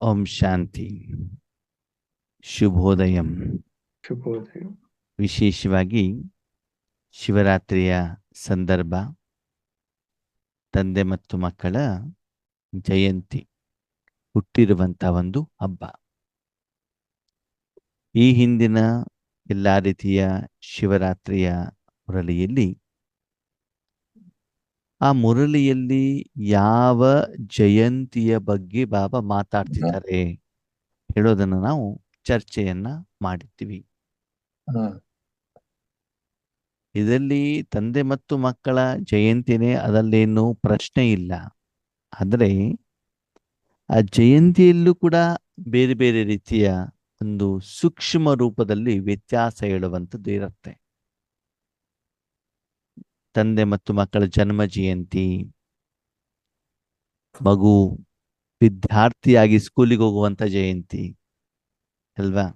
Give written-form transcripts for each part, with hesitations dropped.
ಓಂ ಶಾಂತಿ. ಶುಭೋದಯಂ. ಶುಭೋದಯ. ವಿಶೇಷವಾಗಿ ಶಿವರಾತ್ರಿಯ ಸಂದರ್ಭ, ತಂದೆ ಮತ್ತು ಮಕ್ಕಳ ಜಯಂತಿ, ಹುಟ್ಟಿರುವಂಥ ಒಂದು ಹಬ್ಬ. ಈ ಹಿಂದಿನ ಎಲ್ಲ ರೀತಿಯ ಶಿವರಾತ್ರಿಯ ಮುರಳಿಯಲ್ಲಿ ಆ ಮುರಳಿಯಲ್ಲಿ ಯಾವ ಜಯಂತಿಯ ಬಗ್ಗೆ ಬಾಬಾ ಮಾತಾಡ್ತಿದ್ದಾರೆ ಹೇಳೋದನ್ನು ನಾವು ಚರ್ಚೆಯನ್ನ ಮಾಡಿದ್ದೀವಿ. ಇದರಲ್ಲಿ ತಂದೆ ಮತ್ತು ಮಕ್ಕಳ ಜಯಂತಿನೇ, ಅದರಲ್ಲೇನು ಪ್ರಶ್ನೆ ಇಲ್ಲ. ಆದರೆ ಆ ಜಯಂತಿಯಲ್ಲೂ ಕೂಡ ಬೇರೆ ಬೇರೆ ರೀತಿಯ ಒಂದು ಸೂಕ್ಷ್ಮ ರೂಪದಲ್ಲಿ ವ್ಯತ್ಯಾಸ ಹೇಳುವಂಥದ್ದು ಇರುತ್ತೆ. ತಂದೆ ಮತ್ತು ಮಕ್ಕಳ ಜನ್ಮ ಜಯಂತಿ, ಮಗು ವಿದ್ಯಾರ್ಥಿಯಾಗಿ ಸ್ಕೂಲಿಗೆ ಹೋಗುವಂಥ ಜಯಂತಿ ಅಲ್ವಾ,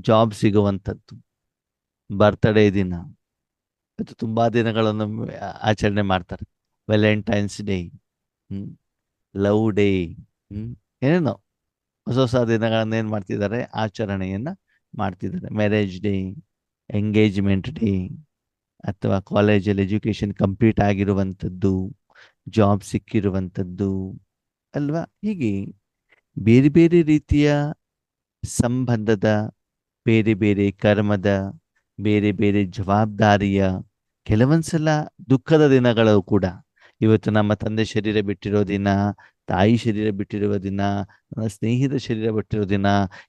ಜಾಬ್ ಸಿಗುವಂಥದ್ದು, ಬರ್ತ್ಡೇ ದಿನ, ಮತ್ತು ತುಂಬಾ ದಿನಗಳನ್ನು ಆಚರಣೆ ಮಾಡ್ತಾರೆ. ವ್ಯಾಲೆಂಟೈನ್ಸ್ ಡೇ, ಲವ್ ಡೇ, ಏನೇನೋ ಹೊಸ ಹೊಸ ದಿನಗಳನ್ನು ಏನು ಮಾಡ್ತಿದ್ದಾರೆ, ಆಚರಣೆಯನ್ನು ಮಾಡ್ತಿದ್ದಾರೆ. ಮ್ಯಾರೇಜ್ ಡೇ, ಎಂಗೇಜ್ಮೆಂಟ್ ಡೇ, ಅಥವಾ ಕಾಲೇಜಲ್ಲಿ ಎಜುಕೇಷನ್ ಕಂಪ್ಲೀಟ್ ಆಗಿರುವಂಥದ್ದು, ಜಾಬ್ ಸಿಕ್ಕಿರುವಂಥದ್ದು ಅಲ್ವಾ. ಹೀಗೆ ಬೇರೆ ಬೇರೆ ರೀತಿಯ ಸಂಬಂಧದ, ಬೇರೆ ಬೇರೆ ಕರ್ಮದ, ಬೇರೆ ಬೇರೆ ಜವಾಬ್ದಾರಿಯ, ಕೆಲವೊಂದ್ಸಲ ದುಃಖದ ದಿನಗಳು ಕೂಡ. ಇವತ್ತು ನಮ್ಮ ತಂದೆ ಶರೀರ ಬಿಟ್ಟಿರೋ ದಿನ, ತಾಯಿ ಶರೀರ ಬಿಟ್ಟಿರುವ ದಿನ, ನನ್ನ ಸ್ನೇಹಿತ ಶರೀರ ಬಿಟ್ಟಿರೋ ದಿನ,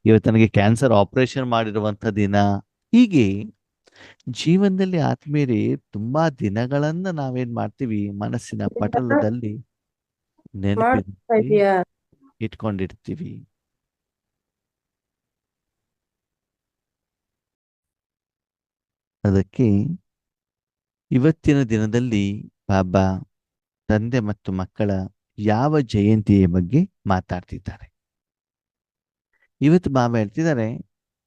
ಇವತ್ತು ನನಗೆ ಕ್ಯಾನ್ಸರ್ ಆಪರೇಷನ್ ಮಾಡಿರುವಂಥ ದಿನ. ಹೀಗೆ ಜೀವನದಲ್ಲಿ ಆತ್ಮೀಯರೇ ತುಂಬಾ ದಿನಗಳನ್ನ ನಾವೇನ್ ಮಾಡ್ತೀವಿ, ಮನಸ್ಸಿನ ಪಟಲದಲ್ಲಿ ನೆನಪಿನಲ್ಲಿ ಇಟ್ಕೊಂಡಿರ್ತೀವಿ. ಅದಕ್ಕೆ ಇವತ್ತಿನ ದಿನದಲ್ಲಿ ಬಾಬಾ ತಂದೆ ಮತ್ತು ಮಕ್ಕಳ ಯಾವ ಜಯಂತಿಯ ಬಗ್ಗೆ ಮಾತಾಡ್ತಿದ್ದಾರೆ. ಇವತ್ತು ಬಾಬಾ ಹೇಳ್ತಿದ್ದಾರೆ,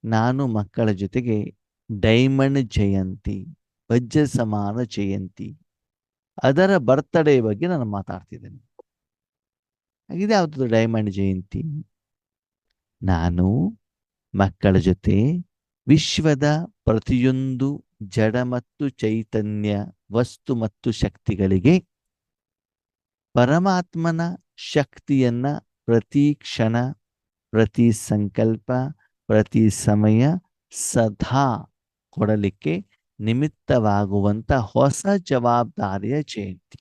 ನಾನು ಮಕ್ಕಳ ಜೊತೆಗೆ ಡೈಮಂಡ್ ಜಯಂತಿ, ವಜ್ರ ಸಮಾನ ಜಯಂತಿ, ಅದರ ಬರ್ತ್ಡೇ ಬಗ್ಗೆ ನಾನು ಮಾತಾಡ್ತಿದ್ದೇನೆ. ಇದು ಯಾವುದು ಡೈಮಂಡ್ ಜಯಂತಿ? ನಾನು ಮಕ್ಕಳ ಜೊತೆ ವಿಶ್ವದ ಪ್ರತಿಯೊಂದು ಜಡ ಮತ್ತು ಚೈತನ್ಯ ವಸ್ತು ಮತ್ತು ಶಕ್ತಿಗಳಿಗೆ ಪರಮಾತ್ಮನ ಶಕ್ತಿಯನ್ನ ಪ್ರತಿ ಕ್ಷಣ, ಪ್ರತಿ ಸಂಕಲ್ಪ, ಪ್ರತಿ ಸಮಯ ಸದಾ ಕೊಡಲಿಕ್ಕೆ ನಿಮಿತ್ತವಾಗುವಂತ ಹೊಸ ಜವಾಬ್ದಾರಿಯ ಜಯಂತಿ.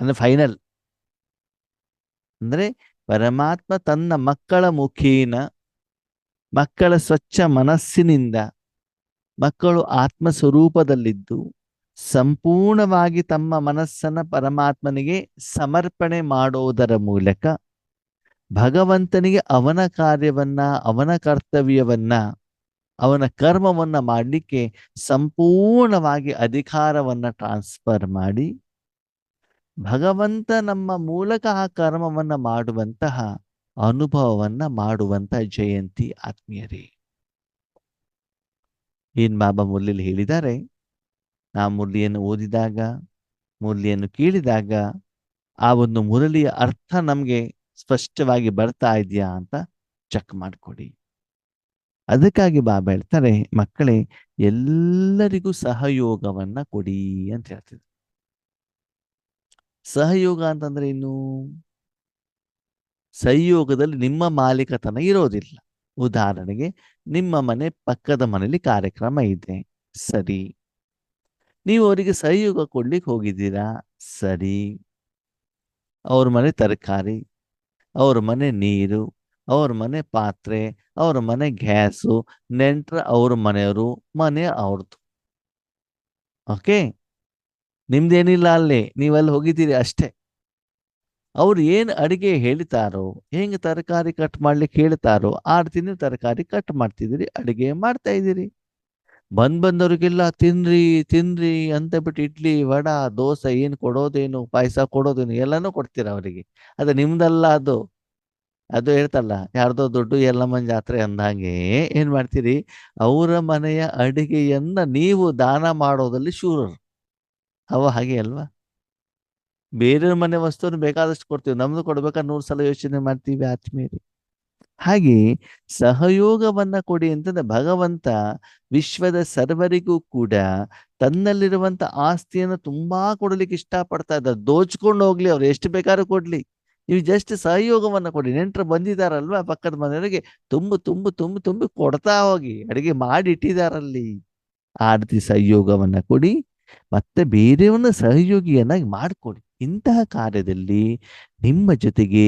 ಅಂದ್ರೆ ಫೈನಲ್ ಅಂದ್ರೆ ಪರಮಾತ್ಮ ತನ್ನ ಮಕ್ಕಳ ಮುಖೇನ, ಮಕ್ಕಳ ಸ್ವಚ್ಛ ಮನಸ್ಸಿನಿಂದ, ಮಕ್ಕಳು ಆತ್ಮ ಸ್ವರೂಪದಲ್ಲಿದ್ದು ಸಂಪೂರ್ಣವಾಗಿ ತಮ್ಮ ಮನಸ್ಸನ್ನ ಪರಮಾತ್ಮನಿಗೆ ಸಮರ್ಪಣೆ ಮಾಡೋದರ ಮೂಲಕ ಭಗವಂತನಿಗೆ ಅವನ ಕಾರ್ಯವನ್ನ, ಅವನ ಕರ್ತವ್ಯವನ್ನ, ಅವನ ಕರ್ಮವನ್ನ ಮಾಡಲಿಕ್ಕೆ ಸಂಪೂರ್ಣವಾಗಿ ಅಧಿಕಾರವನ್ನ ಟ್ರಾನ್ಸ್ಫರ್ ಮಾಡಿ ಭಗವಂತ ನಮ್ಮ ಮೂಲಕ ಆ ಕರ್ಮವನ್ನ ಮಾಡುವಂತಹ ಅನುಭವವನ್ನ ಮಾಡುವಂತ ಜಯಂತಿ ಆತ್ಮೀಯರೇ. ಏನ್ ಬಾಬಾ ಮುರಳಿಯಲ್ಲಿ ಹೇಳಿದ್ದಾರೆ, ಆ ಮುರಳಿಯನ್ನು ಓದಿದಾಗ, ಮುರಳಿಯನ್ನು ಕೇಳಿದಾಗ ಆ ಒಂದು ಮುರಳಿಯ ಅರ್ಥ ನಮಗೆ ಸ್ಪಷ್ಟವಾಗಿ ಬರ್ತಾ ಇದೆಯಾ ಅಂತ ಚೆಕ್ ಮಾಡಿಕೊಡಿ. ಅದಕ್ಕಾಗಿ ಬಾಬಾ ಹೇಳ್ತಾರೆ, ಮಕ್ಕಳೇ ಎಲ್ಲರಿಗೂ ಸಹಯೋಗವನ್ನ ಕೊಡಿ ಅಂತ ಹೇಳ್ತಿದ್ರು. ಸಹಯೋಗ ಅಂತಂದ್ರೆ ಏನು? ಸಹಯೋಗದಲ್ಲಿ ನಿಮ್ಮ ಮಾಲೀಕತನ ಇರೋದಿಲ್ಲ. ಉದಾಹರಣೆಗೆ, ನಿಮ್ಮ ಮನೆ ಪಕ್ಕದ ಮನೆಯಲ್ಲಿ ಕಾರ್ಯಕ್ರಮ ಇದೆ, ಸರಿ, ನೀವು ಅವರಿಗೆ ಸಹಯೋಗ ಕೊಡ್ಲಿಕ್ಕೆ ಹೋಗಿದ್ದೀರಾ, ಸರಿ. ಅವ್ರ ಮನೆ ತರಕಾರಿ, ಅವ್ರ ಮನೆ ನೀರು, ಅವ್ರ ಮನೆ ಪಾತ್ರೆ, ಅವ್ರ ಮನೆ ಗ್ಯಾಸು, ನೆಂಟ್ರ ಅವ್ರ ಮನೆಯವರು, ಮನೆ ಅವ್ರದ್ದು. ಓಕೆ, ನಿಮ್ದೇನಿಲ್ಲ ಅಲ್ಲಿ, ನೀವಲ್ಲಿ ಹೋಗಿದ್ದೀರಿ ಅಷ್ಟೇ. ಅವ್ರು ಏನು ಅಡಿಗೆ ಹೇಳ್ತಾರೋ, ಹೆಂಗೆ ತರಕಾರಿ ಕಟ್ ಮಾಡ್ಲಿಕ್ಕೆ ಹೇಳ್ತಾರೋ ಆ ರೀತಿನೇ ತರಕಾರಿ ಕಟ್ ಮಾಡ್ತಿದ್ದೀರಿ, ಅಡಿಗೆ ಮಾಡ್ತಾ ಇದ್ದೀರಿ. ಬಂದವ್ರಿಗೆಲ್ಲ ತಿನ್ರಿ ತಿನ್ರಿ ಅಂತ ಬಿಟ್ಟು ಇಡ್ಲಿ, ವಡ, ದೋಸೆ ಏನು ಕೊಡೋದೇನು, ಪಾಯಸ ಕೊಡೋದೇನು ಎಲ್ಲನೂ ಕೊಡ್ತೀರ ಅವರಿಗೆ. ಅದು ನಿಮ್ದಲ್ಲ, ಅದು ಹೇಳ್ತಲ್ಲ, ಯಾರ್ದೋ ದುಡ್ಡು ಎಲ್ಲಮ್ಮನ ಜಾತ್ರೆ ಅಂದಂಗೆ ಏನ್ ಮಾಡ್ತೀರಿ, ಅವರ ಮನೆಯ ಅಡಿಗೆಯನ್ನ ನೀವು ದಾನ ಮಾಡೋದಲ್ಲಿ ಶೂರರು. ಅವ ಹಾಗೆ ಅಲ್ವಾ? ಬೇರೆಯವ್ರ ಮನೆ ವಸ್ತುವನ್ನು ಬೇಕಾದಷ್ಟು ಕೊಡ್ತೀವಿ, ನಮ್ದು ಕೊಡ್ಬೇಕಾದ್ರೆ 100 ಸಲ ಯೋಚನೆ ಮಾಡ್ತೀವಿ ಆತ್ಮೀಯರೇ. ಹಾಗೆ ಸಹಯೋಗವನ್ನ ಕೊಡಿ ಅಂತಂದ್ರೆ ಭಗವಂತ ವಿಶ್ವದ ಸರ್ವರಿಗೂ ಕೂಡ ತನ್ನಲ್ಲಿರುವಂತ ಆಸ್ತಿಯನ್ನು ತುಂಬಾ ಕೊಡಲಿಕ್ಕೆ ಇಷ್ಟಪಡ್ತಾ ಇದ್ದಾರೆ. ದೋಚ್ಕೊಂಡು ಹೋಗ್ಲಿ, ಅವ್ರು ಎಷ್ಟು ಬೇಕಾದ್ರೂ ಕೊಡ್ಲಿ, ನೀವು ಜಸ್ಟ್ ಸಹಯೋಗವನ್ನ ಕೊಡಿ. ನೆಂಟರು ಬಂದಿದಾರಲ್ವಾ ಪಕ್ಕದ ಮನೆಯವರಿಗೆ, ತುಂಬು ತುಂಬು ತುಂಬು ತುಂಬಿ ಕೊಡ್ತಾ ಹೋಗಿ, ಅಡಿಗೆ ಮಾಡಿ ಇಟ್ಟಿದಾರಲ್ಲಿ. ಆ ರೀತಿ ಸಹಯೋಗವನ್ನ ಕೊಡಿ, ಮತ್ತೆ ಬೇರೆಯವನ್ನ ಸಹಯೋಗಿಯನ್ನಾಗಿ ಮಾಡಿಕೊಡಿ. ಇಂತಹ ಕಾರ್ಯದಲ್ಲಿ ನಿಮ್ಮ ಜೊತೆಗೆ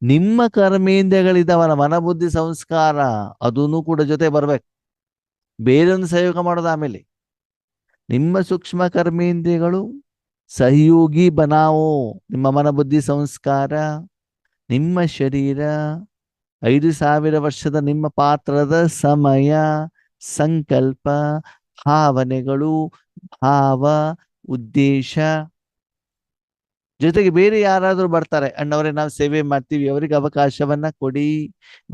ನಿಮ್ಮ ಕರ್ಮೇಂದ್ರಿಯಗಳಿದ್ದಾವಲ್ಲ, ಮನಬುದ್ಧಿ ಸಂಸ್ಕಾರ, ಅದೂ ಕೂಡ ಜೊತೆ ಬರ್ಬೇಕು. ಬೇರೆಯೊಂದು ಸಹಯೋಗ ಮಾಡೋದು ಆಮೇಲೆ. ನಿಮ್ಮ ಸೂಕ್ಷ್ಮ ಕರ್ಮೇಂದ್ರಿಯಗಳು ಸಹಯೋಗಿ ಬನಾವೋ. ನಿಮ್ಮ ಮನಬುದ್ಧಿ ಸಂಸ್ಕಾರ, ನಿಮ್ಮ ಶರೀರ, 5,000 ವರ್ಷದ ನಿಮ್ಮ ಪಾತ್ರದ ಸಮಯ, ಸಂಕಲ್ಪ, ಭಾವನೆಗಳು, ಭಾವ, ಉದ್ದೇಶ, ಜೊತೆಗೆ ಬೇರೆ ಯಾರಾದರೂ ಬರ್ತಾರೆ, ಅಣ್ಣವರೇ ನಾವು ಸೇವೆ ಮಾಡ್ತೀವಿ, ಅವರಿಗೆ ಅವಕಾಶವನ್ನ ಕೊಡಿ.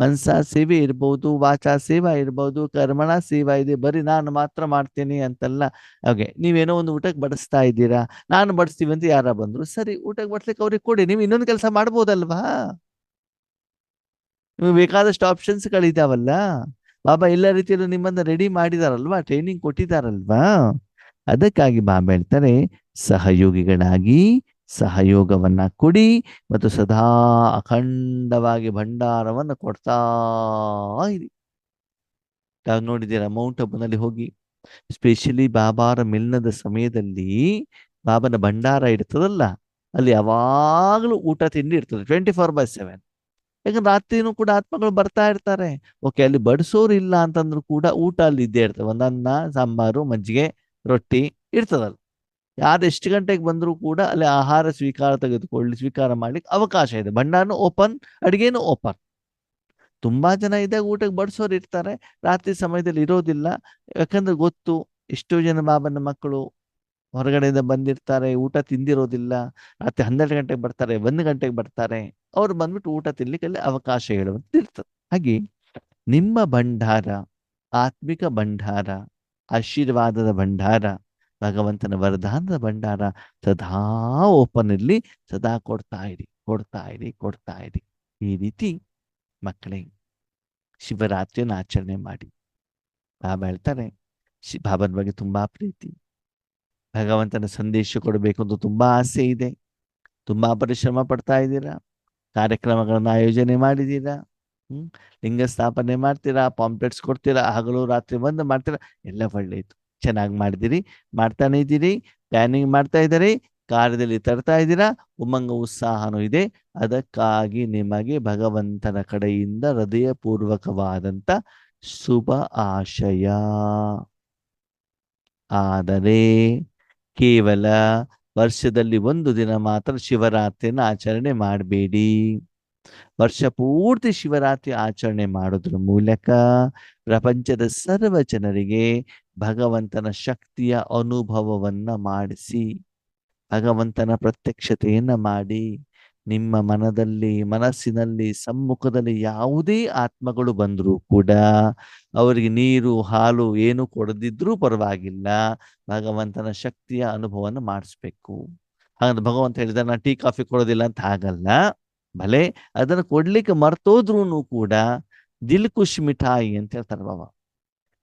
ಮನಸಾ ಸೇವೆ ಇರ್ಬೋದು, ವಾಚಾ ಸೇವಾ ಇರ್ಬೋದು, ಕರ್ಮಣ ಸೇವಾ ಇದೆ, ಬರೀ ನಾನು ಮಾತ್ರ ಮಾಡ್ತೀನಿ ಅಂತಲ್ಲ. ಹಾಗೆ ನೀವೇನೋ ಒಂದು ಊಟಕ್ಕೆ ಬಡಿಸ್ತಾ ಇದ್ದೀರಾ, ನಾನು ಬಡಿಸ್ತೀವಿ ಅಂತ ಯಾರ ಬಂದ್ರು, ಸರಿ ಊಟಕ್ಕೆ ಬಡಿಸ್ಲಿಕ್ಕೆ ಅವ್ರಿಗೆ ಕೊಡಿ, ನೀವು ಇನ್ನೊಂದು ಕೆಲಸ ಮಾಡ್ಬೋದಲ್ವಾ. ನಿಮಗೆ ಬೇಕಾದಷ್ಟು ಆಪ್ಷನ್ಸ್ಗಳಿದಾವಲ್ಲ. ಬಾಬಾ ಎಲ್ಲ ರೀತಿಯಲ್ಲೂ ನಿಮ್ಮನ್ನ ರೆಡಿ ಮಾಡಿದಾರಲ್ವಾ, ಟ್ರೈನಿಂಗ್ ಕೊಟ್ಟಿದಾರಲ್ವಾ. ಅದಕ್ಕಾಗಿ ಬಾಬಾ ಹೇಳ್ತಾರೆ, ಸಹಯೋಗಿಗಳಾಗಿ ಸಹಯೋಗವನ್ನ ಕೊಡಿ ಮತ್ತು ಸದಾ ಅಖಂಡವಾಗಿ ಭಂಡಾರವನ್ನು ಕೊಡ್ತಾ ಇರಿ. ತಾವು ನೋಡಿದ್ದೀರಾ ಮೌಂಟ್ ಅಬುನಲ್ಲಿ ಹೋಗಿ, ಸ್ಪೆಷಲಿ ಬಾಬಾರ ಮಿಲನದ ಸಮಯದಲ್ಲಿ ಬಾಬನ ಭಂಡಾರ ಇರ್ತದಲ್ಲ, ಅಲ್ಲಿ ಯಾವಾಗಲೂ ಊಟ ತಿಂಡಿ ಇರ್ತದೆ 24/7. ಯಾಕಂದ್ರೆ ರಾತ್ರಿನೂ ಕೂಡ ಆತ್ಮಗಳು ಬರ್ತಾ ಇರ್ತಾರೆ. ಓಕೆ, ಅಲ್ಲಿ ಬಡಿಸೋರು ಇಲ್ಲ ಅಂತಂದ್ರು ಕೂಡ ಊಟ ಅಲ್ಲಿ ಇದ್ದೇ ಇರ್ತದೆ. ಒಂದು ಅನ್ನ, ಸಾಂಬಾರು, ಮಜ್ಜಿಗೆ, ರೊಟ್ಟಿ ಇರ್ತದಲ್ಲ. ಯಾರು ಎಷ್ಟು ಗಂಟೆಗೆ ಬಂದರೂ ಕೂಡ ಅಲ್ಲಿ ಆಹಾರ ಸ್ವೀಕಾರ ಮಾಡ್ಲಿಕ್ಕೆ ಅವಕಾಶ ಇದೆ. ಭಂಡಾರನು ಓಪನ್, ಅಡಿಗೆನೂ ಓಪನ್. ತುಂಬಾ ಜನ ಇದ್ದಾಗ ಊಟಕ್ಕೆ ಬಡಿಸೋರು ಇರ್ತಾರೆ, ರಾತ್ರಿ ಸಮಯದಲ್ಲಿ ಇರೋದಿಲ್ಲ. ಯಾಕಂದ್ರೆ ಗೊತ್ತು, ಎಷ್ಟೋ ಜನ ಬಾಬನ ಮಕ್ಕಳು ಹೊರಗಡೆಯಿಂದ ಬಂದಿರ್ತಾರೆ, ಊಟ ತಿಂದಿರೋದಿಲ್ಲ. ರಾತ್ರಿ 12 ಗಂಟೆಗೆ ಬರ್ತಾರೆ, 1 ಗಂಟೆಗೆ ಬರ್ತಾರೆ. ಅವ್ರು ಬಂದ್ಬಿಟ್ಟು ಊಟ ತಿನ್ಲಿಕ್ಕೆ ಅಲ್ಲಿ ಅವಕಾಶ ಹೇಳುವಂತಿರ್ತದೆ. ಹಾಗೆ ನಿಮ್ಮ ಭಂಡಾರ, ಆತ್ಮಿಕ ಭಂಡಾರ, ಆಶೀರ್ವಾದದ ಭಂಡಾರ, ಭಗವಂತನ ವರದಾನದ ಭಂಡಾರ ಸದಾ ಓಪನ್ ಇರಲಿ. ಸದಾ ಕೊಡ್ತಾ ಇರಿ, ಕೊಡ್ತಾ ಇರಿ, ಕೊಡ್ತಾ ಇರಿ. ಈ ರೀತಿ ಮಕ್ಕಳೇ ಶಿವರಾತ್ರಿಯನ್ನು ಆಚರಣೆ ಮಾಡಿ. ಬಾಬಾ ಹೇಳ್ತಾರೆ, ಬಾಬನ ಬಗ್ಗೆ ತುಂಬಾ ಪ್ರೀತಿ, ಭಗವಂತನ ಸಂದೇಶ ಕೊಡಬೇಕು ಅಂತ ತುಂಬಾ ಆಸೆ ಇದೆ. ತುಂಬಾ ಪರಿಶ್ರಮ ಪಡ್ತಾ ಇದ್ದೀರಾ, ಕಾರ್ಯಕ್ರಮಗಳನ್ನ ಆಯೋಜನೆ ಮಾಡಿದ್ದೀರಾ, ಲಿಂಗ ಸ್ಥಾಪನೆ ಮಾಡ್ತೀರಾ, ಪಾಂಪ್ಲೆಟ್ಸ್ ಕೊಡ್ತೀರಾ, ಹಗಲು ರಾತ್ರಿ ಬಂದು ಮಾಡ್ತೀರಾ, ಎಲ್ಲ ಒಳ್ಳೆಯದು, ಚೆನ್ನಾಗಿ ಮಾಡಿದಿರಿ, ಮಾಡ್ತಾನೆ ಇದ್ದೀರಿ, ಪ್ಲಾನಿಂಗ್ ಮಾಡ್ತಾ ಇದ್ದೀರಿ, ಕಾರ್ಯದಲ್ಲಿ ತರ್ತಾ ಇದ್ದೀರಾ, ಉಮಂಗ ಉತ್ಸಾಹನೂ ಇದೆ. ಅದಕ್ಕಾಗಿ ನಿಮಗೆ ಭಗವಂತನ ಕಡೆಯಿಂದ ಹೃದಯಪೂರ್ವಕವಾದಂಥ ಶುಭ ಆಶಯ. ಆದರೆ ಕೇವಲ ವರ್ಷದಲ್ಲಿ 1 ದಿನ ಮಾತ್ರ ಶಿವರಾತ್ರಿಯನ್ನು ಆಚರಣೆ ಮಾಡಬೇಡಿ. ವರ್ಷ ಪೂರ್ತಿ ಶಿವರಾತ್ರಿ ಆಚರಣೆ ಮಾಡೋದ್ರ ಮೂಲಕ ಪ್ರಪಂಚದ ಸರ್ವ ಜನರಿಗೆ ಭಗವಂತನ ಶಕ್ತಿಯ ಅನುಭವವನ್ನ ಮಾಡಿಸಿ, ಭಗವಂತನ ಪ್ರತ್ಯಕ್ಷತೆಯನ್ನ ಮಾಡಿ. ನಿಮ್ಮ ಮನಸ್ಸಿನಲ್ಲಿ ಸಮ್ಮುಖದಲ್ಲಿ ಯಾವುದೇ ಆತ್ಮಗಳು ಬಂದರೂ ಕೂಡ ಅವರಿಗೆ ನೀರು, ಹಾಲು ಏನು ಕೊಡದಿದ್ರೂ ಪರವಾಗಿಲ್ಲ, ಭಗವಂತನ ಶಕ್ತಿಯ ಅನುಭವವನ್ನು ಮಾಡಿಸ್ಬೇಕು. ಹಾಗಂದ್ರೆ ಭಗವಂತ ಹೇಳಿದ ನಾ ಟೀ ಕಾಫಿ ಕೊಡೋದಿಲ್ಲ ಅಂತ ಆಗಲ್ಲ. ಭಲೆ ಅದನ್ನು ಕೊಡ್ಲಿಕ್ಕೆ ಮರ್ತೋದ್ರೂ ಕೂಡ ದಿಲ್ ಖುಷ್ ಮಿಠಾಯಿ ಅಂತ ಹೇಳ್ತಾರೆ ಬಾಬಾ.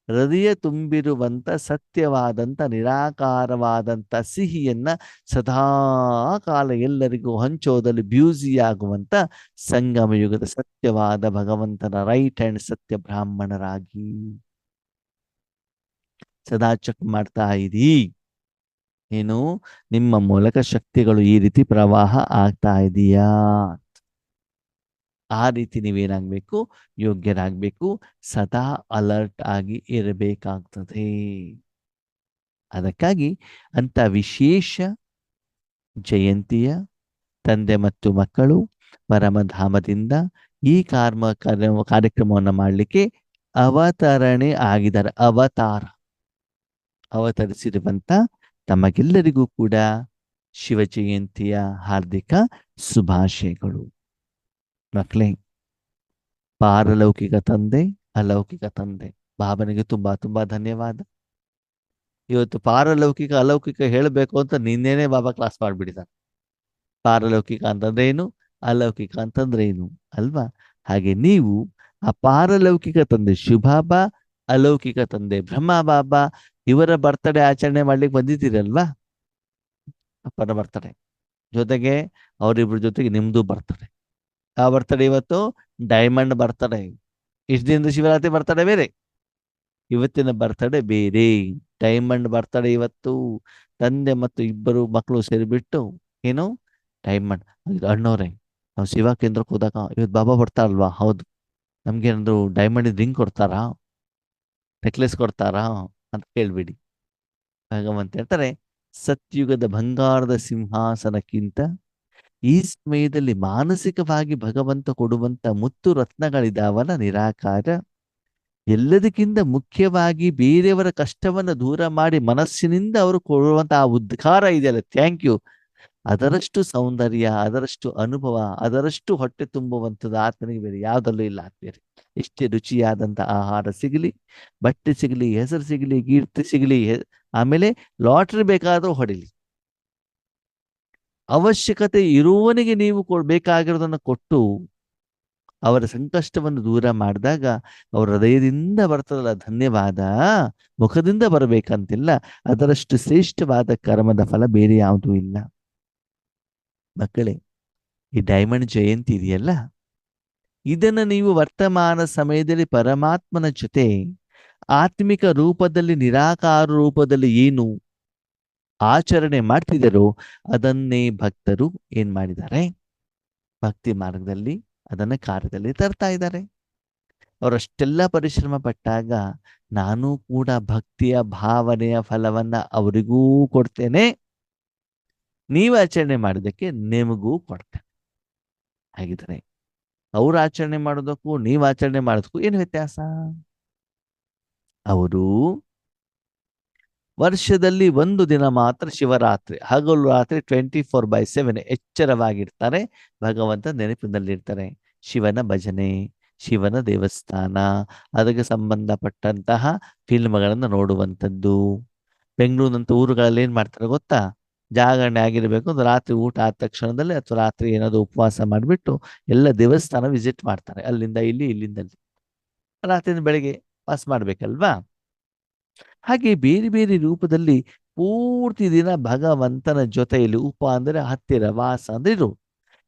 ಹೃದಯ ತುಂಬಿರುವಂತ ಸತ್ಯವಾದಂಥ ನಿರಾಕಾರವಾದಂಥ ಸಿಹಿಯನ್ನ ಸದಾ ಕಾಲ ಎಲ್ಲರಿಗೂ ಹಂಚೋದಲ್ಲಿ ಬ್ಯೂಸಿಯಾಗುವಂತ ಸಂಗಮ ಯುಗದ ಸತ್ಯವಾದ ಭಗವಂತನ ರೈಟ್ ಹ್ಯಾಂಡ್ ಸತ್ಯ ಬ್ರಾಹ್ಮಣರಾಗಿ ಸದಾ ಚೆಕ್ ಮಾಡ್ತಾ ಇರಿ. ಏನು ನಿಮ್ಮ ಮೂಲಕ ಶಕ್ತಿಗಳು ಈ ರೀತಿ ಪ್ರವಾಹ ಆಗ್ತಾ ಇದೆಯಾ? ಆ ರೀತಿ ನೀವೇನಾಗಬೇಕು, ಯೋಗ್ಯರಾಗಬೇಕು, ಸದಾ ಅಲರ್ಟ್ ಆಗಿ ಇರಬೇಕಾಗ್ತದೆ. ಅದಕ್ಕಾಗಿ ಅಂತ ವಿಶೇಷ ಜಯಂತಿಯ ತಂದೆ ಮತ್ತು ಮಕ್ಕಳು ಪರಮಧಾಮದಿಂದ ಈ ಕಾರ್ಯಕ್ರಮವನ್ನು ಮಾಡಲಿಕ್ಕೆ ಅವತರಣೆ ಆಗಿದ್ದಾರೆ. ಅವತರಿಸಿರುವಂತ ತಮಗೆಲ್ಲರಿಗೂ ಕೂಡ ಶಿವ ಜಯಂತಿಯ ಹಾರ್ದಿಕ ಶುಭಾಶಯಗಳು. ಮಕ್ಕಳೇ, ಪಾರಲೌಕಿಕ ತಂದೆ, ಅಲೌಕಿಕ ತಂದೆ ಬಾಬನಿಗೆ ತುಂಬಾ ತುಂಬಾ ಧನ್ಯವಾದ. ಇವತ್ತು ಪಾರಲೌಕಿಕ ಅಲೌಕಿಕ ಹೇಳಬೇಕು ಅಂತ ನಿನ್ನೆನೆ ಬಾಬಾ ಕ್ಲಾಸ್ ಮಾಡಿಬಿಟ್ಟಿದ್ದಾರೆ. ಪಾರಲೌಕಿಕ ಅಂತಂದ್ರೆ ಏನು, ಅಲೌಕಿಕ ಅಂತಂದ್ರೆ ಏನು ಅಲ್ವಾ? ಹಾಗೆ ನೀವು ಆ ಪಾರಲೌಕಿಕ ತಂದೆ ಶಿವಬಾಬಾ, ಅಲೌಕಿಕ ತಂದೆ ಬ್ರಹ್ಮ ಬಾಬಾ ಇವರ ಬರ್ತಡೇ ಆಚರಣೆ ಮಾಡ್ಲಿಕ್ಕೆ ಬಂದಿದ್ದೀರಲ್ವಾ? ಅಪ್ಪನ ಬರ್ತಡೇ ಜೊತೆಗೆ ಅವರಿಬ್ರ ಜೊತೆಗೆ ನಿಮ್ದು ಬರ್ತಡೇ. ಆ ಬರ್ತಡೇ ಇವತ್ತು ಡೈಮಂಡ್ ಬರ್ತಡೇ. ಇಷ್ಟು ದಿನದ ಶಿವರಾತ್ರಿ ಬರ್ತಡೇ ಬೇರೆ, ಇವತ್ತಿನ ಬರ್ತಡೇ ಬೇರೆ. ಡೈಮಂಡ್ ಬರ್ತಡೇ ಇವತ್ತು. ತಂದೆ ಮತ್ತು ಇಬ್ಬರು ಮಕ್ಕಳು ಸೇರಿಬಿಟ್ಟು ಏನು ಡೈಮಂಡ್. ಅಣ್ಣವ್ರೆ, ನಾವು ಶಿವ ಕೇಂದ್ರಕ್ಕೆ ಹೋದಾಗ ಇವತ್ತು ಬಾಬಾ ಬರ್ತಾರಲ್ವಾ? ಹೌದು. ನಮ್ಗೇನಾದ್ರು ಡೈಮಂಡ್ ರಿಂಗ್ ಕೊಡ್ತಾರಾ, ನೆಕ್ಲೆಸ್ ಕೊಡ್ತಾರಾ ಅಂತ ಕೇಳ್ಬೇಡಿ. ಭಗವಂತ ಹೇಳ್ತಾರೆ, ಸತ್ಯುಗದ ಬಂಗಾರದ ಸಿಂಹಾಸನಕ್ಕಿಂತ ಈ ಸಮಯದಲ್ಲಿ ಮಾನಸಿಕವಾಗಿ ಭಗವಂತ ಕೊಡುವಂತ ಮುತ್ತು ರತ್ನಗಳಿದಾವಲ್ಲ, ನಿರಾಕಾರ, ಎಲ್ಲದಕ್ಕಿಂತ ಮುಖ್ಯವಾಗಿ ಬೇರೆಯವರ ಕಷ್ಟವನ್ನು ದೂರ ಮಾಡಿ ಮನಸ್ಸಿನಿಂದ ಅವರು ಕೊಡುವಂತ ಆ ಉದ್ಗಾರ ಇದೆಯಲ್ಲ, ಥ್ಯಾಂಕ್ ಯು, ಅದರಷ್ಟು ಸೌಂದರ್ಯ, ಅದರಷ್ಟು ಅನುಭವ, ಅದರಷ್ಟು ಹೊಟ್ಟೆ ತುಂಬುವಂಥದ್ದು ಆತ್ಮನಿಗೆ ಬೇರೆ ಯಾವುದಲ್ಲೂ ಇಲ್ಲ ಆತ್ಮೀಯರೇ. ಎಷ್ಟೇ ರುಚಿಯಾದಂಥ ಆಹಾರ ಸಿಗಲಿ, ಬಟ್ಟೆ ಸಿಗಲಿ, ಹೆಸರು ಸಿಗಲಿ, ಕೀರ್ತಿ ಸಿಗಲಿ, ಆಮೇಲೆ ಲಾಟ್ರಿ ಬೇಕಾದರೂ ಹೊಡಿಲಿ, ಅವಶ್ಯಕತೆ ಇರುವವನಿಗೆ ನೀವು ಬೇಕಾಗಿರೋದನ್ನು ಕೊಟ್ಟು ಅವರ ಸಂಕಷ್ಟವನ್ನು ದೂರ ಮಾಡಿದಾಗ ಅವರ ಹೃದಯದಿಂದ ಬರ್ತದಲ್ಲ ಧನ್ಯವಾದ, ಮುಖದಿಂದ ಬರಬೇಕಂತಿಲ್ಲ, ಅದರಷ್ಟು ಶ್ರೇಷ್ಠವಾದ ಕರ್ಮದ ಫಲ ಬೇರೆ ಯಾವುದೂ ಇಲ್ಲ. ಮಕ್ಕಳೇ, ಈ ಡೈಮಂಡ್ ಜಯಂತಿ ಇದೆಯಲ್ಲ, ಇದನ್ನು ನೀವು ವರ್ತಮಾನ ಸಮಯದಲ್ಲಿ ಪರಮಾತ್ಮನ ಜೊತೆ ಆತ್ಮಿಕ ರೂಪದಲ್ಲಿ, ನಿರಾಕಾರ ರೂಪದಲ್ಲಿ ಏನು ಆಚರಣೆ ಮಾಡ್ತಿದ್ದಾರೋ ಅದನ್ನೇ ಭಕ್ತರು ಏನ್ ಮಾಡಿದ್ದಾರೆ, ಭಕ್ತಿ ಮಾರ್ಗದಲ್ಲಿ ಅದನ್ನ ಕಾರ್ಯದಲ್ಲಿ ತರ್ತಾ ಇದ್ದಾರೆ. ಅವರಷ್ಟೆಲ್ಲ ಪರಿಶ್ರಮ ಪಟ್ಟಾಗ ನಾನು ಕೂಡ ಭಕ್ತಿಯ ಭಾವನೆಯ ಫಲವನ್ನ ಅವರಿಗೂ ಕೊಡ್ತೇನೆ, ನೀವು ಆಚರಣೆ ಮಾಡೋದಕ್ಕೆ ನಿಮಗೂ ಕೊಡ್ತೇನೆ. ಹಾಗಿದ್ರೆ ಅವ್ರು ಆಚರಣೆ ಮಾಡೋದಕ್ಕೂ ನೀವು ಆಚರಣೆ ಮಾಡೋದಕ್ಕೂ ಏನು ವ್ಯತ್ಯಾಸ? ಅವರು ವರ್ಷದಲ್ಲಿ ಒಂದು ದಿನ ಮಾತ್ರ ಶಿವರಾತ್ರಿ, ಹಗಲು ರಾತ್ರಿ 24/7 ಎಚ್ಚರವಾಗಿರ್ತಾರೆ, ಭಗವಂತ ನೆನಪಿನಲ್ಲಿರ್ತಾರೆ. ಶಿವನ ಭಜನೆ, ಶಿವನ ದೇವಸ್ಥಾನ, ಅದಕ್ಕೆ ಸಂಬಂಧಪಟ್ಟಂತಹ ಫಿಲ್ಮ್ಗಳನ್ನು ನೋಡುವಂಥದ್ದು. ಬೆಂಗಳೂರಿನಂಥ ಊರುಗಳಲ್ಲಿ ಏನು ಮಾಡ್ತಾರೆ ಗೊತ್ತಾ? ಜಾಗರಣೆ ಆಗಿರಬೇಕು ಅಂದ್ರೆ ರಾತ್ರಿ ಊಟ ಆದ ತಕ್ಷಣದಲ್ಲಿ ಅಥವಾ ರಾತ್ರಿ ಏನಾದ್ರು ಉಪವಾಸ ಮಾಡಿಬಿಟ್ಟು ಎಲ್ಲ ದೇವಸ್ಥಾನ ವಿಸಿಟ್ ಮಾಡ್ತಾರೆ, ಅಲ್ಲಿಂದ ಇಲ್ಲಿ, ಇಲ್ಲಿಂದ ಅಲ್ಲಿ, ರಾತ್ರಿಯಿಂದ ಬೆಳಿಗ್ಗೆ ಪಾಸ್ ಮಾಡ್ಬೇಕಲ್ವಾ? ಹಾಗೆ ಬೇರೆ ಬೇರೆ ರೂಪದಲ್ಲಿ ಪೂರ್ತಿ ದಿನ ಭಗವಂತನ ಜೊತೆಯಲ್ಲಿ, ಉಪ ಅಂದ್ರೆ ಹತ್ತಿರ, ವಾಸ ಅಂದ್ರೆ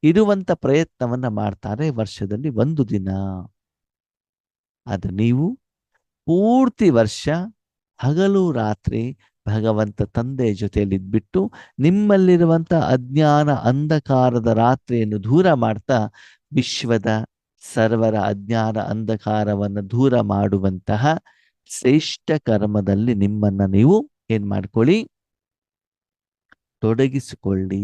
ಇರುವಂತ ಪ್ರಯತ್ನವನ್ನ ಮಾಡ್ತಾರೆ ವರ್ಷದಲ್ಲಿ ಒಂದು ದಿನ. ಅದು ನೀವು ಪೂರ್ತಿ ವರ್ಷ ಹಗಲು ರಾತ್ರಿ ಭಗವಂತ ತಂದೆಯ ಜೊತೆಯಲ್ಲಿ ಇದ್ಬಿಟ್ಟು ನಿಮ್ಮಲ್ಲಿರುವಂತ ಅಜ್ಞಾನ ಅಂಧಕಾರದ ರಾತ್ರಿಯನ್ನು ದೂರ ಮಾಡ್ತಾ ವಿಶ್ವದ ಸರ್ವರ ಅಜ್ಞಾನ ಅಂಧಕಾರವನ್ನು ದೂರ ಮಾಡುವಂತಹ ಶ್ರೇಷ್ಠ ಕರ್ಮದಲ್ಲಿ ನಿಮ್ಮನ್ನ ನೀವು ಏನ್ ಮಾಡ್ಕೊಳ್ಳಿ, ತೊಡಗಿಸಿಕೊಳ್ಳಿ.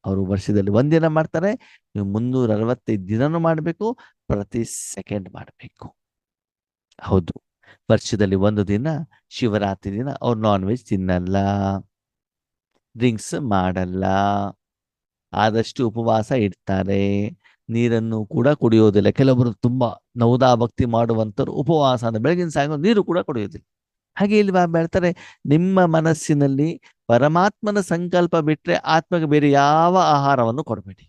ಅವರು ವರ್ಷದಲ್ಲಿ ಒಂದಿನ ಮಾಡ್ತಾರೆ, ನೀವು 365 ದಿನನೂ ಮಾಡಬೇಕು, ಪ್ರತಿ ಸೆಕೆಂಡ್ ಮಾಡಬೇಕು. ಹೌದು, ವರ್ಷದಲ್ಲಿ ಒಂದು ದಿನ ಶಿವರಾತ್ರಿ ದಿನ ಅವ್ರು ನಾನ್ ವೆಜ್ ತಿನ್ನಲ್ಲ, ಡ್ರಿಂಕ್ಸ್ ಮಾಡಲ್ಲ, ಆದಷ್ಟು ಉಪವಾಸ ಇಡ್ತಾರೆ, ನೀರನ್ನು ಕೂಡ ಕುಡಿಯೋದಿಲ್ಲ. ಕೆಲವರು ತುಂಬಾ ನೌದಾ ಭಕ್ತಿ ಮಾಡುವಂಥವ್ರು ಉಪವಾಸ ಅಂದ್ರೆ ಬೆಳಗಿನ ಸಾಯಂಕಾಲ ನೀರು ಕೂಡ ಕುಡಿಯೋದಿಲ್ಲ. ಹಾಗೆ ಇಲ್ಲಿ ಬಾಬಾ ಹೇಳ್ತಾರೆ, ನಿಮ್ಮ ಮನಸ್ಸಿನಲ್ಲಿ ಪರಮಾತ್ಮನ ಸಂಕಲ್ಪ ಬಿಟ್ರೆ ಆತ್ಮಗೆ ಬೇರೆ ಯಾವ ಆಹಾರವನ್ನು ಕೊಡಬೇಡಿ.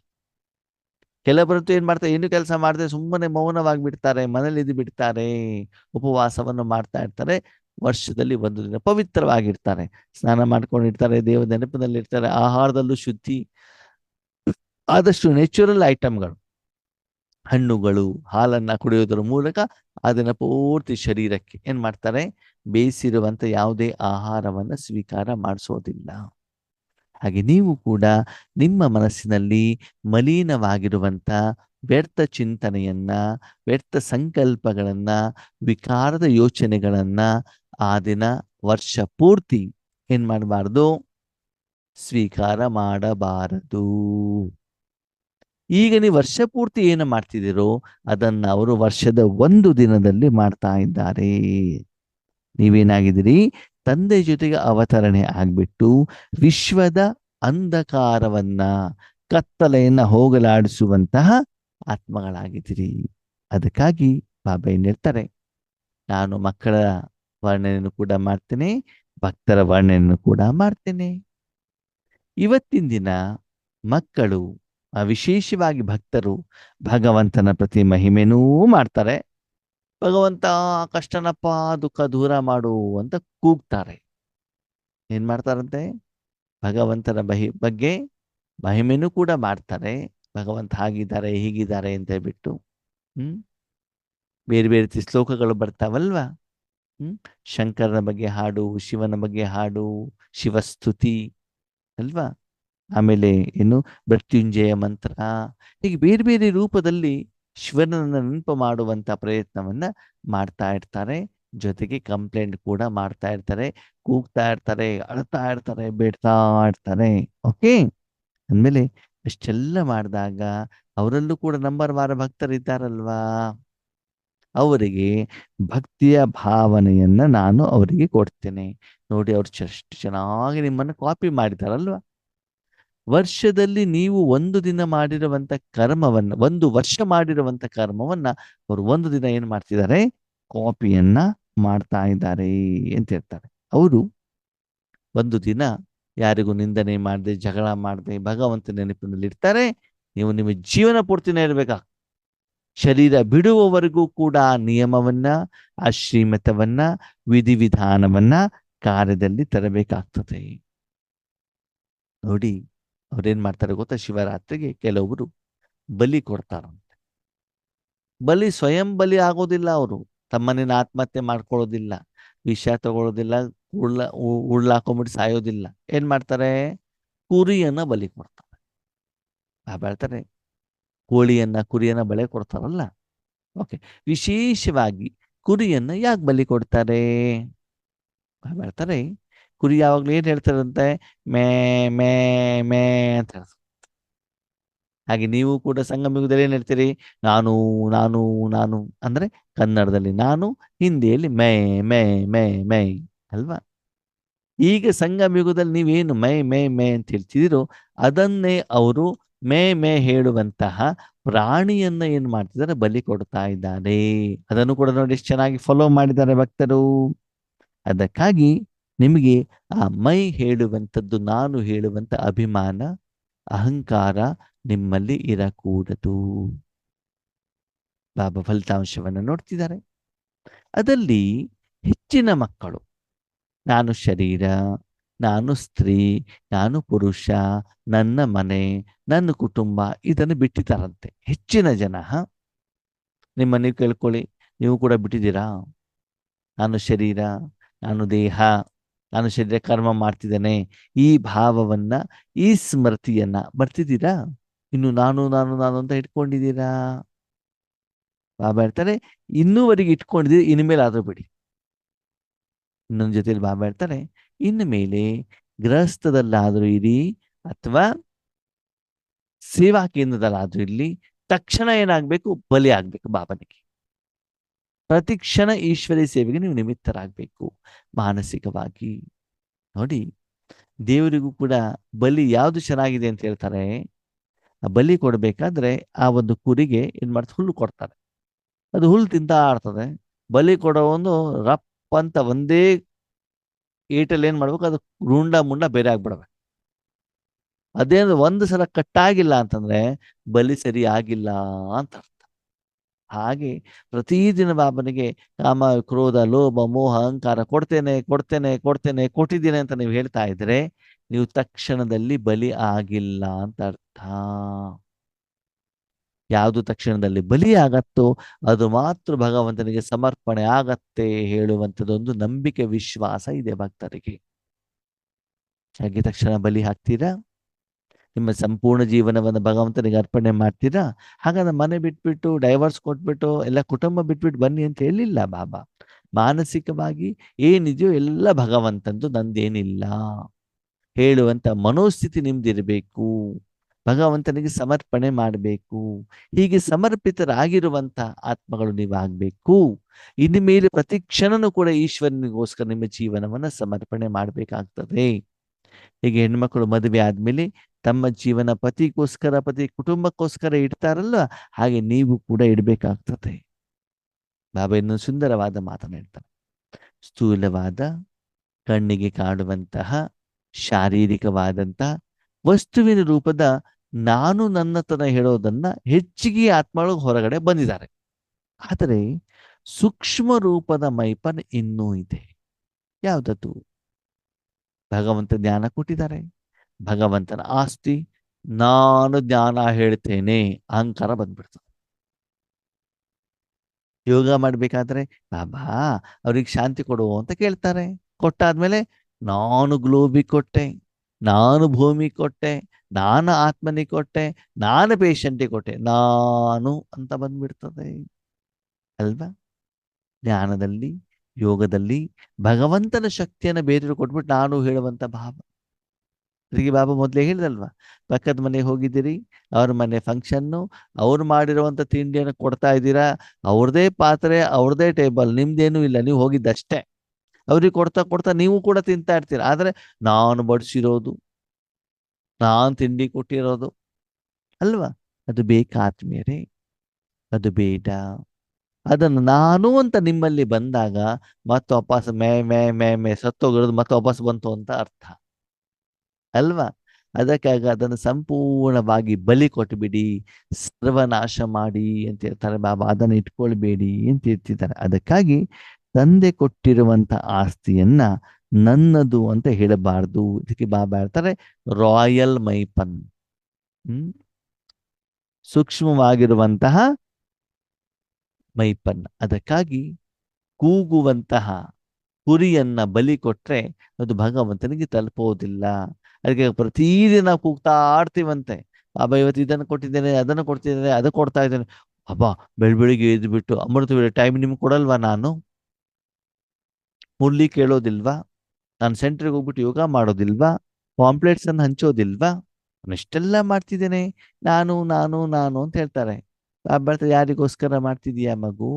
ಕೆಲವರಂತೂ ಏನ್ ಮಾಡ್ತಾರೆ, ಏನು ಕೆಲಸ ಮಾಡದೆ ಸುಮ್ಮನೆ ಮೌನವಾಗಿ ಬಿಡ್ತಾರೆ, ಮನೇಲಿ ಇದ್ದು ಬಿಡ್ತಾರೆ, ಉಪವಾಸವನ್ನು ಮಾಡ್ತಾ ಇರ್ತಾರೆ. ವರ್ಷದಲ್ಲಿ ಒಂದು ದಿನ ಪವಿತ್ರವಾಗಿರ್ತಾರೆ, ಸ್ನಾನ ಮಾಡ್ಕೊಂಡಿರ್ತಾರೆ, ದೇವ ನೆನಪಿನಲ್ಲಿ ಇರ್ತಾರೆ, ಆಹಾರದಲ್ಲೂ ಶುದ್ಧಿ, ಆದಷ್ಟು ನ್ಯಾಚುರಲ್ ಐಟಮ್ಗಳು, ಹಣ್ಣುಗಳು, ಹಾಲನ್ನ ಕುಡಿಯೋದರ ಮೂಲಕ ಅದನ್ನ ಪೂರ್ತಿ ಶರೀರಕ್ಕೆ ಏನ್ ಮಾಡ್ತಾರೆ, ಬೇಯಿಸಿರುವಂತ ಯಾವುದೇ ಆಹಾರವನ್ನ ಸ್ವೀಕಾರ ಮಾಡಿಸೋದಿಲ್ಲ. ಹಾಗೆ ನೀವು ಕೂಡ ನಿಮ್ಮ ಮನಸ್ಸಿನಲ್ಲಿ ಮಲಿನವಾಗಿರುವಂತ ವ್ಯರ್ಥ ಚಿಂತನೆಯನ್ನ, ವ್ಯರ್ಥ ಸಂಕಲ್ಪಗಳನ್ನ, ವಿಕಾರದ ಯೋಚನೆಗಳನ್ನ ಆ ದಿನ ವರ್ಷ ಪೂರ್ತಿ ಏನ್ ಮಾಡಬಾರ್ದು, ಸ್ವೀಕಾರ ಮಾಡಬಾರದು. ಈಗ ನೀವು ವರ್ಷ ಪೂರ್ತಿ ಏನು ಮಾಡ್ತಿದ್ದೀರೋ ಅದನ್ನ ಅವರು ವರ್ಷದ ಒಂದು ದಿನದಲ್ಲಿ ಮಾಡ್ತಾ ಇದ್ದಾರೆ. ನೀವೇನಾಗಿದ್ದೀರಿ, ತಂದೆ ಜೊತೆಗೆ ಅವತರಣೆ ಆಗ್ಬಿಟ್ಟು ವಿಶ್ವದ ಅಂಧಕಾರವನ್ನ, ಕತ್ತಲೆಯನ್ನ ಹೋಗಲಾಡಿಸುವಂತಹ ಆತ್ಮಗಳಾಗಿದ್ದೀರಿ. ಅದಕ್ಕಾಗಿ ಬಾಬಾ ಏನ್ ಹೇಳ್ತಾರೆ, ನಾನು ಮಕ್ಕಳ ವರ್ಣನೆಯನ್ನು ಕೂಡ ಮಾಡ್ತೇನೆ, ಭಕ್ತರ ವರ್ಣನೆಯನ್ನು ಕೂಡ ಮಾಡ್ತೇನೆ. ಇವತ್ತಿನ ದಿನ ಮಕ್ಕಳು ವಿಶೇಷವಾಗಿ ಭಕ್ತರು ಭಗವಂತನ ಪ್ರತಿ ಮಹಿಮೆನೂ ಮಾಡ್ತಾರೆ. ಭಗವಂತ ಕಷ್ಟನಪ್ಪ, ದುಃಖ ದೂರ ಮಾಡು ಅಂತ ಕೂಗ್ತಾರೆ. ಏನ್ ಮಾಡ್ತಾರಂತೆ? ಭಗವಂತನ ಬಗ್ಗೆ ಮಹಿಮೆನೂ ಕೂಡ ಮಾಡ್ತಾರೆ. ಭಗವಂತ ಹಾಗಿದ್ದಾರೆ ಹೀಗಿದ್ದಾರೆ ಅಂತ ಹೇಳ್ಬಿಟ್ಟು. ಹ್ಮ್ ಬೇರೆ ಬೇರೆ ರೀತಿ ಶ್ಲೋಕಗಳು ಬರ್ತಾವಲ್ವಾ? ಶಂಕರನ ಬಗ್ಗೆ ಹಾಡು, ಶಿವನ ಬಗ್ಗೆ ಹಾಡು, ಶಿವಸ್ತುತಿ ಅಲ್ವಾ? ಆಮೇಲೆ ಏನು ಮೃತ್ಯುಂಜಯ ಮಂತ್ರ, ಹೀಗೆ ಬೇರೆ ಬೇರೆ ರೂಪದಲ್ಲಿ ಶಿವನನ್ನ ನೆನಪು ಮಾಡುವಂತ ಪ್ರಯತ್ನವನ್ನ ಮಾಡ್ತಾ ಇರ್ತಾರೆ. ಜೊತೆಗೆ ಕಂಪ್ಲೇಂಟ್ ಕೂಡ ಮಾಡ್ತಾ ಇರ್ತಾರೆ, ಕೂಗ್ತಾ ಇರ್ತಾರೆ, ಅಳ್ತಾ ಇರ್ತಾರೆ, ಬೇಡ್ತಾ ಇರ್ತಾರೆ. ಓಕೆ, ಅಂದ್ಮೇಲೆ ಅಷ್ಟೆಲ್ಲ ಮಾಡಿದಾಗ ಅವರಲ್ಲೂ ಕೂಡ ನಂಬರ್ ವಾರ ಭಕ್ತರಿದ್ದಾರಲ್ವಾ, ಅವರಿಗೆ ಭಕ್ತಿಯ ಭಾವನೆಯನ್ನ ನಾನು ಅವರಿಗೆ ಕೊಡ್ತೇನೆ. ನೋಡಿ, ಅವ್ರು ಎಷ್ಟು ಚೆನ್ನಾಗಿ ನಿಮ್ಮನ್ನು ಕಾಪಿ ಮಾಡಿದಾರಲ್ವಾ. ವರ್ಷದಲ್ಲಿ ನೀವು ಒಂದು ದಿನ ಮಾಡಿರುವಂತ ಕರ್ಮವನ್ನ, ಒಂದು ವರ್ಷ ಮಾಡಿರುವಂತ ಕರ್ಮವನ್ನ ಅವರು ಒಂದು ದಿನ ಏನ್ ಮಾಡ್ತಿದ್ದಾರೆ? ಕಾಪಿಯನ್ನ ಮಾಡ್ತಾ ಇದ್ದಾರೆ ಅಂತ ಹೇಳ್ತಾರೆ. ಅವರು ಒಂದು ದಿನ ಯಾರಿಗೂ ನಿಂದನೆ ಮಾಡದೆ, ಜಗಳ ಮಾಡದೆ ಭಗವಂತ ನೆನಪಿನಲ್ಲಿ ಇರ್ತಾರೆ. ನೀವು ನಿಮ್ಮ ಜೀವನ ಪೂರ್ತಿನೇ ಇರ್ಬೇಕಾ, ಶರೀರ ಬಿಡುವವರೆಗೂ ಕೂಡ ಆ ನಿಯಮವನ್ನ, ಆ ಶ್ರೀಮತವನ್ನ, ವಿಧಿವಿಧಾನವನ್ನ ಕಾರ್ಯದಲ್ಲಿ ತರಬೇಕಾಗ್ತದೆ. ನೋಡಿ, ಅವ್ರೇನ್ ಮಾಡ್ತಾರೆ ಗೊತ್ತಾ? ಶಿವರಾತ್ರಿಗೆ ಕೆಲವೊಬ್ರು ಬಲಿ ಕೊಡ್ತಾರಂತೆ. ಬಲಿ ಸ್ವಯಂ ಬಲಿ ಆಗೋದಿಲ್ಲ. ಅವರು ತಮ್ಮನೇನ ಆತ್ಮಹತ್ಯೆ ಮಾಡ್ಕೊಳ್ಳೋದಿಲ್ಲ, ವಿಷ ತಗೊಳ್ಳೋದಿಲ್ಲ, ಉಳ್ಳಾಕೊಂಡ್ಬಿಟ್ಟು ಸಾಯೋದಿಲ್ಲ. ಏನ್ ಮಾಡ್ತಾರೆ? ಕುರಿಯನ್ನ ಬಲಿ ಕೊಡ್ತಾರೆ. ಹೇಳ್ತಾರೆ, ಕೋಳಿಯನ್ನ ಕುರಿಯನ್ನ ಬಲಿ ಕೊಡ್ತಾರಲ್ಲ. ಓಕೆ, ವಿಶೇಷವಾಗಿ ಕುರಿಯನ್ನ ಯಾಕೆ ಬಲಿ ಕೊಡ್ತಾರೆ? ಹೇಳ್ತಾರೆ, ಕುರಿ ಯಾವಾಗ್ಲೂ ಏನ್ ಹೇಳ್ತಾರಂತೆ? ಮೇ ಮೇ ಮೇ ಅಂತ ಹೇಳ್ತಾರೆ. ಹಾಗೆ ನೀವು ಕೂಡ ಸಂಗಮಯುಗದಲ್ಲಿ ಏನ್ ಹೇಳ್ತೀರಿ? ನಾನು ನಾನು ನಾನು ಅಂದ್ರೆ ಕನ್ನಡದಲ್ಲಿ ನಾನು, ಹಿಂದಿಯಲ್ಲಿ ಮೇ ಮೇ ಮೇ ಮೇ ಅಲ್ವಾ? ಈಗ ಸಂಗಮಯುಗದಲ್ಲಿ ನೀವೇನು ಮೇ ಮೇ ಮೇ ಅಂತ ಹೇಳ್ತಿದ್ದೀರೋ ಅದನ್ನೇ ಅವರು ಮೇ ಮೇ ಹೇಳುವಂತಹ ಪ್ರಾಣಿಯನ್ನ ಏನ್ ಮಾಡ್ತಿದ್ದಾರೆ? ಬಲಿ ಕೊಡ್ತಾ ಇದ್ದಾರೆ. ಅದನ್ನು ಕೂಡ ನೋಡಿ ಎಷ್ಟು ಚೆನ್ನಾಗಿ ಫಾಲೋ ಮಾಡಿದ್ದಾರೆ ಭಕ್ತರು. ಅದಕ್ಕಾಗಿ ನಿಮಗೆ ಆ ಮೈ ಹೇಳುವಂಥದ್ದು, ನಾನು ಹೇಳುವಂತ ಅಭಿಮಾನ, ಅಹಂಕಾರ ನಿಮ್ಮಲ್ಲಿ ಇರಕೂಡದು. ಬಾಬಾ ಫಲಿತಾಂಶವನ್ನು ನೋಡ್ತಿದ್ದಾರೆ. ಅದಲ್ಲಿ ಹೆಚ್ಚಿನ ಮಕ್ಕಳು ನಾನು ಶರೀರ, ನಾನು ಸ್ತ್ರೀ, ನಾನು ಪುರುಷ, ನನ್ನ ಮನೆ, ನನ್ನ ಕುಟುಂಬ ಇದನ್ನು ಬಿಟ್ಟಿದ್ದಾರಂತೆ ಹೆಚ್ಚಿನ ಜನ. ನಿಮ್ಮ ನೀವು ಕೇಳ್ಕೊಳ್ಳಿ, ನೀವು ಕೂಡ ಬಿಟ್ಟಿದ್ದೀರಾ? ನಾನು ಶರೀರ, ನಾನು ದೇಹ, ನಾನು ಶರೀರ ಕರ್ಮ ಮಾಡ್ತಿದ್ದೇನೆ, ಈ ಭಾವವನ್ನ, ಈ ಸ್ಮೃತಿಯನ್ನ ಬರ್ತಿದ್ದೀರಾ? ಇನ್ನು ನಾನು ನಾನು ನಾನು ಅಂತ ಇಟ್ಕೊಂಡಿದ್ದೀರಾ? ಬಾಬಾ ಹೇಳ್ತಾರೆ, ಇನ್ನೂವರೆಗೆ ಇಟ್ಕೊಂಡಿದ್ದೀರಿ, ಇನ್ಮೇಲೆ ಆದ್ರೂ ಬಿಡಿ. ಇನ್ನೊಂದು ಜೊತೆಯಲ್ಲಿ ಬಾಬಾ ಹೇಳ್ತಾರೆ, ಇನ್ನು ಮೇಲೆ ಗೃಹಸ್ಥದಲ್ಲಾದ್ರೂ ಇರಿ ಅಥವಾ ಸೇವಾ ಕೇಂದ್ರದಲ್ಲಾದ್ರೂ ಇರ್ಲಿ, ತಕ್ಷಣ ಏನಾಗ್ಬೇಕು? ಬಲಿ ಆಗ್ಬೇಕು ಬಾಬನಿಗೆ. ಪ್ರತಿ ಕ್ಷಣ ಈಶ್ವರಿ ಸೇವೆಗೆ ನೀವು ನಿಮಿತ್ತರಾಗಬೇಕು ಮಾನಸಿಕವಾಗಿ. ನೋಡಿ, ದೇವರಿಗೂ ಕೂಡ ಬಲಿ ಯಾವುದು ಚೆನ್ನಾಗಿದೆ ಅಂತ ಹೇಳ್ತಾರೆ? ಆ ಬಲಿ ಕೊಡ್ಬೇಕಾದ್ರೆ ಆ ಒಂದು ಕುರಿಗೆ ಏನ್ ಮಾಡ್ತಾರೆ? ಹುಲ್ಲು ಕೊಡ್ತಾರೆ. ಅದು ಹುಲ್ಲು ತಿಂತಾ ಇರ್ತದೆ. ಬಲಿ ಕೊಡೋ ಒಂದು ರಪ್ ಅಂತ ಒಂದೇ ಏಟಲ್ಲಿ ಏನ್ ಮಾಡ್ಬೇಕು? ಅದು ರುಂಡ ಮುಂಡ ಬೇರೆ ಆಗ್ಬಿಡಬೇಕು. ಅದೇನು ಒಂದು ಸಲ ಕಟ್ಟಾಗಿಲ್ಲ ಅಂತಂದ್ರೆ ಬಲಿ ಸರಿ ಆಗಿಲ್ಲ ಅಂತ ಅರ್ಥ. ಹಾಗೆ ಪ್ರತಿದಿನ ಬಾಬನಿಗೆ ಕಾಮ, ಕ್ರೋಧ, ಲೋಭ, ಮೋಹ, ಅಹಂಕಾರ ಕೊಡ್ತೇನೆ ಕೊಡ್ತೇನೆ ಕೊಡ್ತೇನೆ ಕೊಟ್ಟಿದ್ದೇನೆ ಅಂತ ನೀವು ಹೇಳ್ತಾ ಇದ್ರೆ ನೀವು ತಕ್ಷಣದಲ್ಲಿ ಬಲಿ ಆಗಿಲ್ಲ ಅಂತ ಅರ್ಥ. ಯಾವುದು ತಕ್ಷಣದಲ್ಲಿ ಬಲಿ ಆಗತ್ತೋ ಅದು ಮಾತ್ರ ಭಗವಂತನಿಗೆ ಸಮರ್ಪಣೆ ಆಗತ್ತೆ ಹೇಳುವಂಥದ್ದೊಂದು ನಂಬಿಕೆ, ವಿಶ್ವಾಸ ಇದೆ ಭಕ್ತರಿಗೆ. ಹಾಗೆ ತಕ್ಷಣ ಬಲಿ ಹಾಕ್ತೀರಾ? ನಿಮ್ಮ ಸಂಪೂರ್ಣ ಜೀವನವನ್ನು ಭಗವಂತನಿಗೆ ಅರ್ಪಣೆ ಮಾಡ್ತೀರಾ? ಹಾಗಾದ್ರೆ ಮನೆ ಬಿಟ್ಬಿಟ್ಟು, ಡೈವರ್ಸ್ ಕೊಟ್ಬಿಟ್ಟು, ಎಲ್ಲ ಕುಟುಂಬ ಬಿಟ್ಬಿಟ್ಟು ಬನ್ನಿ ಅಂತ ಹೇಳಿಲ್ಲ ಬಾಬಾ. ಮಾನಸಿಕವಾಗಿ ಏನಿದೆಯೋ ಎಲ್ಲ ಭಗವಂತಂದು, ನಂದೇನಿಲ್ಲ ಹೇಳುವಂತ ಮನೋಸ್ಥಿತಿ ನಿಮ್ದಿರಬೇಕು. ಭಗವಂತನಿಗೆ ಸಮರ್ಪಣೆ ಮಾಡಬೇಕು. ಹೀಗೆ ಸಮರ್ಪಿತರಾಗಿರುವಂತ ಆತ್ಮಗಳು ನೀವಾಗಬೇಕು. ಇನ್ನು ಮೇಲೆ ಪ್ರತಿ ಕ್ಷಣನೂ ಕೂಡ ಈಶ್ವರನಿಗೋಸ್ಕರ ನಿಮ್ಮ ಜೀವನವನ್ನ ಸಮರ್ಪಣೆ ಮಾಡಬೇಕಾಗ್ತದೆ. ಹೀಗೆ ಹೆಣ್ಮಕ್ಳು ಮದುವೆ ಆದ್ಮೇಲೆ ತಮ್ಮ ಜೀವನ ಪತಿಗೋಸ್ಕರ, ಪತಿ ಕುಟುಂಬಕ್ಕೋಸ್ಕರ ಇಡ್ತಾರಲ್ಲ, ಹಾಗೆ ನೀವು ಕೂಡ ಇಡಬೇಕಾಗ್ತದೆ. ಬಾಬಾ ಇನ್ನೊಂದು ಸುಂದರವಾದ ಮಾತನ್ನು ಹೇಳ್ತಾರೆ. ಸ್ಥೂಲವಾದ ಕಣ್ಣಿಗೆ ಕಾಣುವಂತಹ ಶಾರೀರಿಕವಾದಂತಹ ವಸ್ತುವಿನ ರೂಪದ ನಾನು ನನ್ನತನ ಹೇಳೋದನ್ನ ಹೆಚ್ಚಿಗೆ ಆತ್ಮಗಳು ಹೊರಗಡೆ ಬಂದಿದ್ದಾರೆ. ಆದರೆ ಸೂಕ್ಷ್ಮ ರೂಪದ ಮೈಪನ್ ಇನ್ನೂ ಇದೆ. ಯಾವುದದು? ಭಗವಂತ ಜ್ಞಾನ ಕೊಟ್ಟಿದ್ದಾರೆ, ಭಗವಂತನ ಆಸ್ತಿ. ನಾನು ಜ್ಞಾನ ಹೇಳ್ತೇನೆ, ಅಹಂಕಾರ ಬಂದ್ಬಿಡ್ತದೆ. ಯೋಗ ಮಾಡ್ಬೇಕಾದ್ರೆ ಬಾಬಾ ಅವ್ರಿಗೆ ಶಾಂತಿ ಕೊಡು ಅಂತ ಕೇಳ್ತಾರೆ. ಕೊಟ್ಟಾದ್ಮೇಲೆ ನಾನು ಗ್ಲೋಬಿ ಕೊಟ್ಟೆ, ನಾನು ಭೂಮಿ ಕೊಟ್ಟೆ, ನಾನು ಆತ್ಮನಿಗೆ ಕೊಟ್ಟೆ, ನಾನು ಪೇಷಂಟಿಗೆ ಕೊಟ್ಟೆ, ನಾನು ಅಂತ ಬಂದ್ಬಿಡ್ತದೆ ಅಲ್ವಾ? ಜ್ಞಾನದಲ್ಲಿ, ಯೋಗದಲ್ಲಿ ಭಗವಂತನ ಶಕ್ತಿಯನ್ನು ಬೇರೆಯವರು ಕೊಟ್ಬಿಟ್ಟು ನಾನು ಹೇಳುವಂತ ಭಾವ. ಅದಕ್ಕೆ ಬಾಬಾ ಮೊದಲೇ ಹೇಳಿದಲ್ವಾ, ಪಕ್ಕದ ಮನೆಗೆ ಹೋಗಿದ್ದೀರಿ, ಅವ್ರ ಮನೆ ಫಂಕ್ಷನ್ನು, ಅವ್ರು ಮಾಡಿರುವಂಥ ತಿಂಡಿಯನ್ನು ಕೊಡ್ತಾ ಇದ್ದೀರಾ, ಅವ್ರದೇ ಪಾತ್ರೆ, ಅವ್ರದೇ ಟೇಬಲ್, ನಿಮ್ದೇನೂ ಇಲ್ಲ, ನೀವು ಹೋಗಿದ್ದಷ್ಟೇ. ಅವ್ರಿಗೆ ಕೊಡ್ತಾ ಕೊಡ್ತಾ ನೀವು ಕೂಡ ತಿಂತಾ ಇರ್ತೀರ. ಆದರೆ ನಾನು ಬಡಿಸಿರೋದು, ನಾನು ತಿಂಡಿ ಕೊಟ್ಟಿರೋದು ಅಲ್ವಾ, ಅದು ಬೇಕಾ ಆತ್ಮೀಯರೇ? ಅದು ಬೇಡ. ಅದನ್ನು ನಾನು ಅಂತ ನಿಮ್ಮಲ್ಲಿ ಬಂದಾಗ ಮತ್ತೆ ವಾಪಸ್ ಮೇ ಮೇ ಮೇ ಮೇ ಸತ್ತೋಗಿರೋದು ಮತ್ತೆ ವಾಪಸ್ ಬಂತು ಅಂತ ಅರ್ಥ ಅಲ್ವಾ? ಅದಕ್ಕಾಗಿ ಅದನ್ನು ಸಂಪೂರ್ಣವಾಗಿ ಬಲಿ ಕೊಟ್ಟುಬಿಡಿ, ಸರ್ವನಾಶ ಮಾಡಿ ಅಂತ ಹೇಳ್ತಾರೆ ಬಾಬಾ. ಅದನ್ನು ಇಟ್ಕೊಳ್ಬೇಡಿ ಅಂತ ಹೇಳ್ತಿದ್ದಾರೆ. ಅದಕ್ಕಾಗಿ ತಂದೆ ಕೊಟ್ಟಿರುವಂತ ಆಸ್ತಿಯನ್ನ ನನ್ನದು ಅಂತ ಹೇಳಬಾರ್ದು. ಇದಕ್ಕೆ ಬಾಬಾ ಹೇಳ್ತಾರೆ ರಾಯಲ್ ಮೈಪನ್. ಸೂಕ್ಷ್ಮವಾಗಿರುವಂತಹ ಮೈಪನ್. ಅದಕ್ಕಾಗಿ ಕೂಗುವಂತಹ ಕುರಿಯನ್ನ ಬಲಿ ಕೊಟ್ರೆ ಅದು ಭಗವಂತನಿಗೆ ತಲುಪೋದಿಲ್ಲ. ಅದಕ್ಕೆ ಪ್ರತಿದಿನ ಕೂಗ್ತಾ ಆಡ್ತೀವಂತೆ, ಬಾಬಾ ಇವತ್ತು ಇದನ್ನು ಕೊಟ್ಟಿದ್ದೇನೆ, ಅದನ್ನು ಕೊಡ್ತಿದ್ದೇನೆ, ಅದು ಕೊಡ್ತಾ ಇದ್ದೇನೆ. ಅಬ್ಬಾ ಬೆಳಿಗ್ಗೆ ಎದ್ದು ಬಿಟ್ಟು ಅಮೃತ ವೇಳೆ ಟೈಮ್ ನಿಮ್ಗೆ ಕೊಡಲ್ವಾ? ನಾನು ಮುರ್ಲಿ ಕೇಳೋದಿಲ್ವಾ? ನಾನು ಸೆಂಟ್ರಿಗೆ ಹೋಗ್ಬಿಟ್ಟು ಯೋಗ ಮಾಡೋದಿಲ್ವಾ? ಪಾಂಪ್ಲೆಟ್ಸ್ ಅನ್ನು ಹಂಚೋದಿಲ್ವಾ? ನಾನು ಇಷ್ಟೆಲ್ಲ ಮಾಡ್ತಿದ್ದೇನೆ, ನಾನು ನಾನು ನಾನು ಅಂತ ಹೇಳ್ತಾರೆ. ಬಾಬಾ ಯಾರಿಗೋಸ್ಕರ ಮಾಡ್ತಿದೀಯಾ ಮಗು?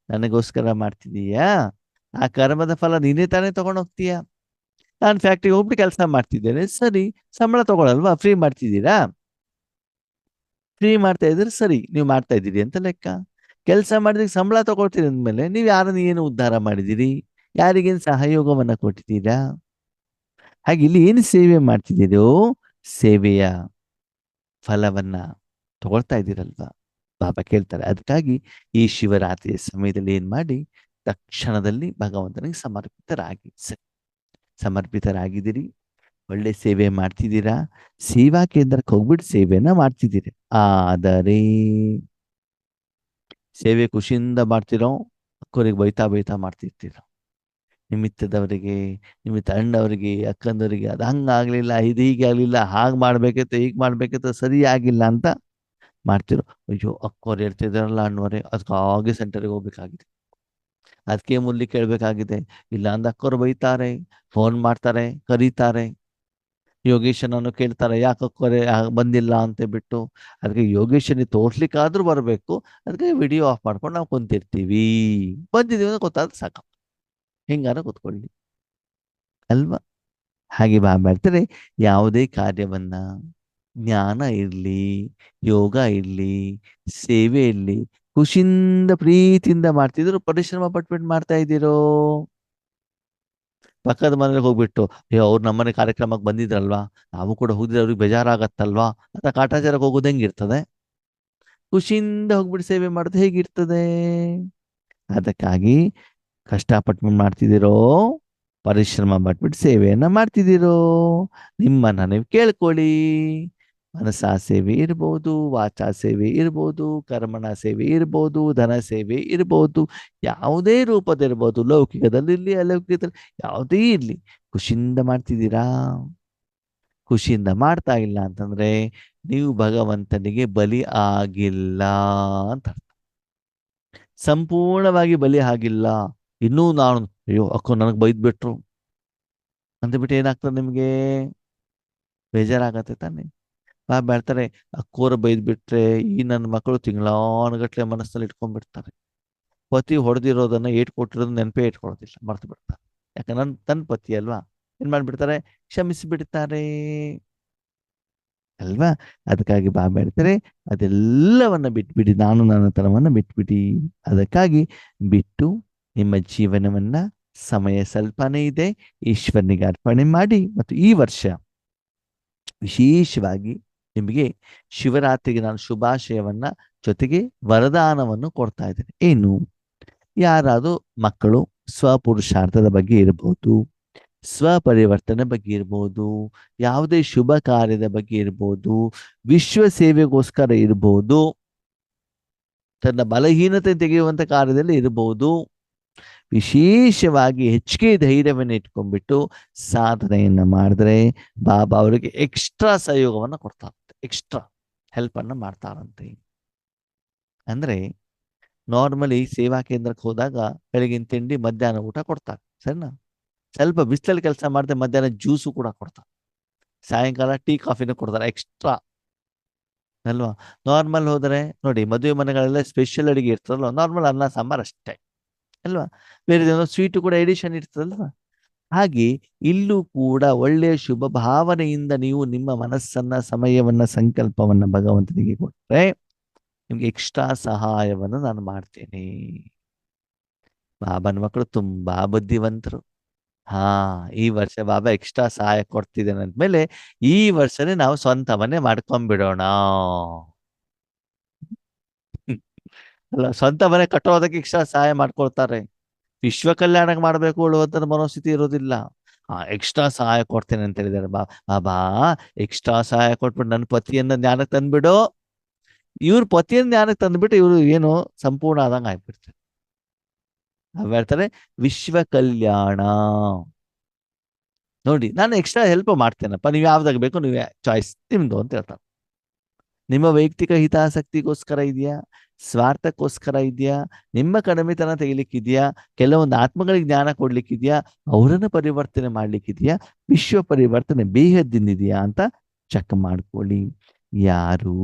ನನಗೋಸ್ಕರ ಮಾಡ್ತಿದೀಯಾ? ಆ ಕರ್ಮದ ಫಲ ನೀನೇ ತಾನೇ ತಗೊಂಡು ಹೋಗ್ತೀಯ. ನಾನು ಫ್ಯಾಕ್ಟ್ರಿಗೆ ಹೋಗ್ಬಿಟ್ಟು ಕೆಲಸ ಮಾಡ್ತಿದ್ದೇನೆ, ಸರಿ, ಸಂಬಳ ತಗೊಳಲ್ವಾ? ಫ್ರೀ ಮಾಡ್ತಿದ್ದೀರಾ? ಫ್ರೀ ಮಾಡ್ತಾ ಇದ್ರೆ ಸರಿ, ನೀವು ಮಾಡ್ತಾ ಇದ್ದೀರಿ ಅಂತ ಲೆಕ್ಕ. ಕೆಲಸ ಮಾಡಿದಕ್ಕೆ ಸಂಬಳ ತಗೊಳ್ತೀರಿ ಅಂದಮೇಲೆ ನೀವು ಯಾರನ್ನು ಏನು ಉದ್ಧಾರ ಮಾಡಿದ್ದೀರಿ? ಯಾರಿಗೇನು ಸಹಯೋಗವನ್ನ ಕೊಟ್ಟಿದ್ದೀರಾ? ಹಾಗೆ ಇಲ್ಲಿ ಏನು ಸೇವೆ ಮಾಡ್ತಿದ್ದೀರೋ ಸೇವೆಯ ಫಲವನ್ನ ತಗೊಳ್ತಾ ಇದ್ದೀರಲ್ವಾ? ಬಾಬಾ ಕೇಳ್ತಾರೆ. ಅದಕ್ಕಾಗಿ ಈ ಶಿವರಾತ್ರಿಯ ಸಮಯದಲ್ಲಿ ಏನ್ ಮಾಡಿ, ತಕ್ಷಣದಲ್ಲಿ ಭಗವಂತನಿಗೆ ಸಮರ್ಪಿತರಾಗಿ. ಸಮರ್ಪಿತರಾಗಿದ್ದೀರಿ, ಒಳ್ಳೆ ಸೇವೆ ಮಾಡ್ತಿದ್ದೀರಾ, ಸೇವಾ ಕೇಂದ್ರಕ್ಕೆ ಹೋಗ್ಬಿಟ್ಟು ಸೇವೆಯನ್ನ ಮಾಡ್ತಿದ್ದೀರಿ. ಆದರೆ ಸೇವೆ ಖುಷಿಯಿಂದ ಮಾಡ್ತಿರೋ, ಅಕ್ಕವರಿಗೆ ಬೈತಾ ಬೈತಾ ಮಾಡ್ತಿರ್ತೀರ. ನಿಮಿತ್ತದವರಿಗೆ, ನಿಮಿತ್ತ ಅಣ್ಣವರಿಗೆ, ಅಕ್ಕಂದವರಿಗೆ ಅದು ಹಂಗಾಗ್ಲಿಲ್ಲ, ಇದು ಹೀಗೆ ಆಗ್ಲಿಲ್ಲ, ಹಾಗೆ ಮಾಡ್ಬೇಕಿತ್ತು, ಹೀಗೆ ಮಾಡ್ಬೇಕಿತ್ತು, ಸರಿ ಆಗಿಲ್ಲ ಅಂತ ಮಾಡ್ತಿರೋ. ಅಯ್ಯೋ ಅಕ್ಕವ್ರು ಹೇಳ್ತಿದಾರಲ್ಲ ಅಣ್ಣವರೇ, ಅದಕ್ಕಾಗಿ ಸೆಂಟರ್ಗೆ ಹೋಗ್ಬೇಕಾಗಿದೆ, ಅದಕ್ಕೆ ಮುಲ್ಲಿ ಕೇಳಬೇಕಾಗಿದೆ, ಇಲ್ಲ ಅಂದ ಅಕ್ಕವ್ರು ಬೈತಾರೆ, ಫೋನ್ ಮಾಡ್ತಾರೆ, ಕರೀತಾರೆ, ಯೋಗೇಶನನ್ನು ಕೇಳ್ತಾರೆ, ಯಾಕಕ್ಕವರೇ ಬಂದಿಲ್ಲ ಅಂತ ಬಿಟ್ಟು. ಅದಕ್ಕೆ ಯೋಗೇಶನಿಗೆ ತೋರ್ಸ್ಲಿಕ್ಕಾದ್ರೂ ಬರಬೇಕು. ಅದಕ್ಕೆ ವಿಡಿಯೋ ಆಫ್ ಮಾಡ್ಕೊಂಡು ನಾವು ಕುಂತಿರ್ತೀವಿ, ಬಂದಿದ್ದೀವಿ ಅಂತ ಗೊತ್ತಾದ್ರೆ ಸಾಕು, ಹಿಂಗಾರ ಕೂತ್ಕೊಳ್ಳಿ ಅಲ್ವಾ? ಹಾಗೆ ಮಾಡ್ತಾರೆ. ಯಾವುದೇ ಕಾರ್ಯವನ್ನ, ಜ್ಞಾನ ಇರಲಿ, ಯೋಗ ಇರಲಿ, ಸೇವೆ ಇರಲಿ, ಖುಷಿಯಿಂದ ಪ್ರೀತಿಯಿಂದ ಮಾಡ್ತಿದ್ರು. ಪರಿಶ್ರಮ ಪಟ್ಬಿಟ್ಟು ಮಾಡ್ತಾ ಇದ್ದೀರೋ? ಪಕ್ಕದ ಮನೇಲಿ ಹೋಗ್ಬಿಟ್ಟು ಅವ್ರು ನಮ್ಮನೆ ಕಾರ್ಯಕ್ರಮಕ್ಕೆ ಬಂದಿದ್ರಲ್ವಾ, ನಾವು ಕೂಡ ಹೋಗಿದ್ರೆ ಅವ್ರಿಗೆ ಬೇಜಾರಾಗತ್ತಲ್ವಾ ಅಂತ ಕಾಟಾಚಾರಕ್ಕೆ ಹೋಗೋದು ಹೆಂಗಿರ್ತದೆ? ಖುಷಿಯಿಂದ ಹೋಗ್ಬಿಟ್ಟು ಸೇವೆ ಮಾಡೋದು ಹೇಗಿರ್ತದೆ? ಅದಕ್ಕಾಗಿ ಕಷ್ಟಪಟ್ಟು ಮಾಡ್ತಿದ್ದೀರೋ, ಪರಿಶ್ರಮ ಪಟ್ಬಿಟ್ಟು ಸೇವೆಯನ್ನ ಮಾಡ್ತಿದ್ದೀರೋ, ನಿಮ್ಮನ್ನ ನೀವು ಕೇಳ್ಕೊಳ್ಳಿ. ಮನಸಾ ಸೇವೆ ಇರ್ಬೋದು, ವಾಚಾ ಸೇವೆ ಇರ್ಬೋದು, ಕರ್ಮಣ ಸೇವೆ ಇರ್ಬೋದು, ಧನ ಸೇವೆ ಇರ್ಬೋದು, ಯಾವುದೇ ರೂಪದಿರ್ಬೋದು, ಲೌಕಿಕದಲ್ಲಿ ಇರಲಿ, ಅಲೌಕಿಕದಲ್ಲಿ ಯಾವುದೇ ಇರಲಿ, ಖುಷಿಯಿಂದ ಮಾಡ್ತಿದ್ದೀರಾ? ಖುಷಿಯಿಂದ ಮಾಡ್ತಾ ಇಲ್ಲ ಅಂತಂದ್ರೆ ನೀವು ಭಗವಂತನಿಗೆ ಬಲಿ ಆಗಿಲ್ಲ ಅಂತ ಅರ್ಥ. ಸಂಪೂರ್ಣವಾಗಿ ಬಲಿ ಆಗಿಲ್ಲ. ಇನ್ನೂ ನಾನು ಅಯ್ಯೋ ಅಕ್ಕೋ ನನಗೆ ಬೈದ್ಬಿಟ್ರು ಅಂದ್ಬಿಟ್ಟು ಏನಾಗ್ತದೆ ನಿಮಗೆ? ಬೇಜಾರಾಗತ್ತೆ ತಾನೆ? ಹೇಳ್ತಾರೆ, ಅಕ್ಕೋರ ಬೈದ್ಬಿಟ್ರೆ ಈ ನನ್ನ ಮಕ್ಕಳು ತಿಂಗಳಾನುಗಟ್ಲೆ ಮನಸ್ಸಲ್ಲಿ ಇಟ್ಕೊಂಡ್ಬಿಡ್ತಾರೆ. ಪತಿ ಹೊಡೆದಿರೋದನ್ನ ಏಟ್ ಕೊಟ್ಟಿರೋದನ್ನ ನೆನಪೇ ಇಟ್ಕೊಳ್ಳೋದಿಲ್ಲ, ಮರ್ತು ಬಿಡ್ತಾರೆ. ಯಾಕಂದ್ರೆ ತನ್ನ ಪತಿ ಅಲ್ವಾ, ಏನ್ ಮಾಡ್ಬಿಡ್ತಾರೆ? ಕ್ಷಮಿಸಿಬಿಡ್ತಾರೆ ಅಲ್ವಾ? ಅದಕ್ಕಾಗಿ ಹೇಳ್ತಾರೆ, ಅದೆಲ್ಲವನ್ನ ಬಿಟ್ಬಿಡಿ, ನಾನು ನನ್ನ ತನವನ್ನ ಬಿಟ್ಬಿಡಿ. ಅದಕ್ಕಾಗಿ ಬಿಟ್ಟು ನಿಮ್ಮ ಜೀವನವನ್ನ, ಸಮಯ ಸ್ವಲ್ಪನೇ ಇದೆ, ಈಶ್ವರನಿಗೆ ಅರ್ಪಣೆ ಮಾಡಿ. ಮತ್ತು ಈ ವರ್ಷ ವಿಶೇಷವಾಗಿ ನಿಮಗೆ ಶಿವರಾತ್ರಿಗೆ ನಾನು ಶುಭಾಶಯವನ್ನ ಜೊತೆಗೆ ವರದಾನವನ್ನು ಕೊಡ್ತಾ ಇದ್ದೇನೆ. ಏನು? ಯಾರಾದರೂ ಮಕ್ಕಳು ಸ್ವಪುರುಷಾರ್ಥದ ಬಗ್ಗೆ ಇರಬಹುದು, ಸ್ವಪರಿವರ್ತನೆ ಬಗ್ಗೆ ಇರ್ಬೋದು, ಯಾವುದೇ ಶುಭ ಕಾರ್ಯದ ಬಗ್ಗೆ ಇರ್ಬೋದು, ವಿಶ್ವ ಸೇವೆಗೋಸ್ಕರ ಇರ್ಬೋದು, ತನ್ನ ಬಲಹೀನತೆ ತೆಗೆಯುವಂತ ಕಾರ್ಯದಲ್ಲಿ ಇರಬಹುದು, ವಿಶೇಷವಾಗಿ ಹೆಚ್ಚಿಗೆ ಧೈರ್ಯವನ್ನು ಇಟ್ಕೊಂಡ್ಬಿಟ್ಟು ಸಾಧನೆಯನ್ನ ಮಾಡಿದ್ರೆ ಬಾಬಾ ಅವರಿಗೆ ಎಕ್ಸ್ಟ್ರಾ ಸಹಯೋಗವನ್ನು ಕೊಡ್ತಾರಂತೆ, ಎಕ್ಸ್ಟ್ರಾ ಹೆಲ್ಪ್ ಅನ್ನ ಮಾಡ್ತಾರಂತೆ. ಅಂದ್ರೆ ನಾರ್ಮಲಿ ಸೇವಾ ಕೇಂದ್ರಕ್ಕೆ ಹೋದಾಗ ಬೆಳಗಿನ ತಿಂಡಿ ಮಧ್ಯಾಹ್ನ ಊಟ ಕೊಡ್ತಾರೆ, ಸರಿನಾ? ಸ್ವಲ್ಪ ಬಿಸಿಲಲ್ಲಿ ಕೆಲಸ ಮಾಡಿದ್ರೆ ಮಧ್ಯಾಹ್ನ ಜ್ಯೂಸು ಕೂಡ ಕೊಡ್ತಾರೆ, ಸಾಯಂಕಾಲ ಟೀ ಕಾಫಿನೂ ಕೊಡ್ತಾರೆ ಎಕ್ಸ್ಟ್ರಾ ಅಲ್ವಾ. ನಾರ್ಮಲ್ ಹೋದರೆ ನೋಡಿ ಮದುವೆ ಮನೆಗಳೆಲ್ಲ ಸ್ಪೆಷಲ್ ಅಡಿಗೆ ಇರ್ತದಲ್ವ, ನಾರ್ಮಲ್ ಅನ್ನ ಸಾಂಬಾರ್ ಅಷ್ಟೇ ಅಲ್ವಾ, ಬೇರೆ ಸ್ವೀಟು ಕೂಡ ಎಡಿಷನ್ ಇರ್ತದಲ್ವಾ. ಹಾಗೆ ಇಲ್ಲೂ ಕೂಡ ಒಳ್ಳೆಯ ಶುಭ ಭಾವನೆಯಿಂದ ನೀವು ನಿಮ್ಮ ಮನಸ್ಸನ್ನ, ಸಮಯವನ್ನ, ಸಂಕಲ್ಪವನ್ನ ಭಗವಂತನಿಗೆ ಕೊಟ್ಟರೆ ನಿಮ್ಗೆ ಎಕ್ಸ್ಟ್ರಾ ಸಹಾಯವನ್ನು ನಾನು ಮಾಡ್ತೇನೆ. ಬಾಬನ ಮಕ್ಕಳು ತುಂಬಾ ಬುದ್ಧಿವಂತರು. ಹಾ, ಈ ವರ್ಷ ಬಾಬಾ ಎಕ್ಸ್ಟ್ರಾ ಸಹಾಯ ಕೊಡ್ತಿದ್ದೇನೆ ಅಂದ್ಮೇಲೆ ಈ ವರ್ಷನೇ ನಾವು ಸ್ವಂತ ಮನೆ ಮಾಡ್ಕೊಂಡ್ಬಿಡೋಣ ಅಲ್ಲ. ಸ್ವಂತ ಮನೆ ಕಟ್ಟೋದಕ್ಕೆ ಎಕ್ಸ್ಟ್ರಾ ಸಹಾಯ ಮಾಡ್ಕೊಳ್ತಾರೆ. ವಿಶ್ವ ಕಲ್ಯಾಣ ಮಾಡ್ಬೇಕು ಹೇಳುವಂತ ಮನೋಸ್ಥಿತಿ ಇರೋದಿಲ್ಲ. ಎಕ್ಸ್ಟ್ರಾ ಸಹಾಯ ಕೊಡ್ತೇನೆ ಅಂತ ಹೇಳಿದ್ದಾರೆ ಬಾಬಾ. ಎಕ್ಸ್ಟ್ರಾ ಸಹಾಯ ಕೊಟ್ಬಿಟ್ಟು ನನ್ನ ಪತಿಯನ್ನ ಜ್ಞಾನಕ್ಕೆ ತಂದ್ಬಿಡು. ಇವ್ರ ಪತಿಯನ್ನ ಜ್ಞಾನಕ್ಕೆ ತಂದ್ಬಿಟ್ಟು ಇವರು ಏನು ಸಂಪೂರ್ಣ ಆದಂಗ ಆಗ್ಬಿಡ್ತಾರೆ. ಹೇಳ್ತಾರೆ ವಿಶ್ವ ಕಲ್ಯಾಣ. ನೋಡಿ, ನಾನು ಎಕ್ಸ್ಟ್ರಾ ಹೆಲ್ಪ್ ಮಾಡ್ತೇನಪ್ಪ, ನೀವು ಯಾವ್ದಾಗ ಬೇಕು ನೀವು ಚಾಯ್ಸ್ ನಿಮ್ದು ಅಂತ ಹೇಳ್ತಾರೆ. ನಿಮ್ಮ ವೈಯಕ್ತಿಕ ಹಿತಾಸಕ್ತಿಗೋಸ್ಕರ ಇದೆಯಾ, ಸ್ವಾರ್ಥಕ್ಕೋಸ್ಕರ ಇದೆಯಾ, ನಿಮ್ಮ ಕಡಿಮೆತನ ತೆಗಿಲಿಕ್ಕಿದೆಯಾ, ಕೆಲವೊಂದು ಆತ್ಮಗಳಿಗೆ ಜ್ಞಾನ ಕೊಡ್ಲಿಕ್ಕಿದೆಯಾ, ಅವರನ್ನು ಪರಿವರ್ತನೆ ಮಾಡ್ಲಿಕ್ಕಿದೆಯಾ, ವಿಶ್ವ ಪರಿವರ್ತನೆ ಬೇಹದ್ದಿಂದಿದೆಯಾ ಅಂತ ಚೆಕ್ ಮಾಡ್ಕೊಳ್ಳಿ. ಯಾರು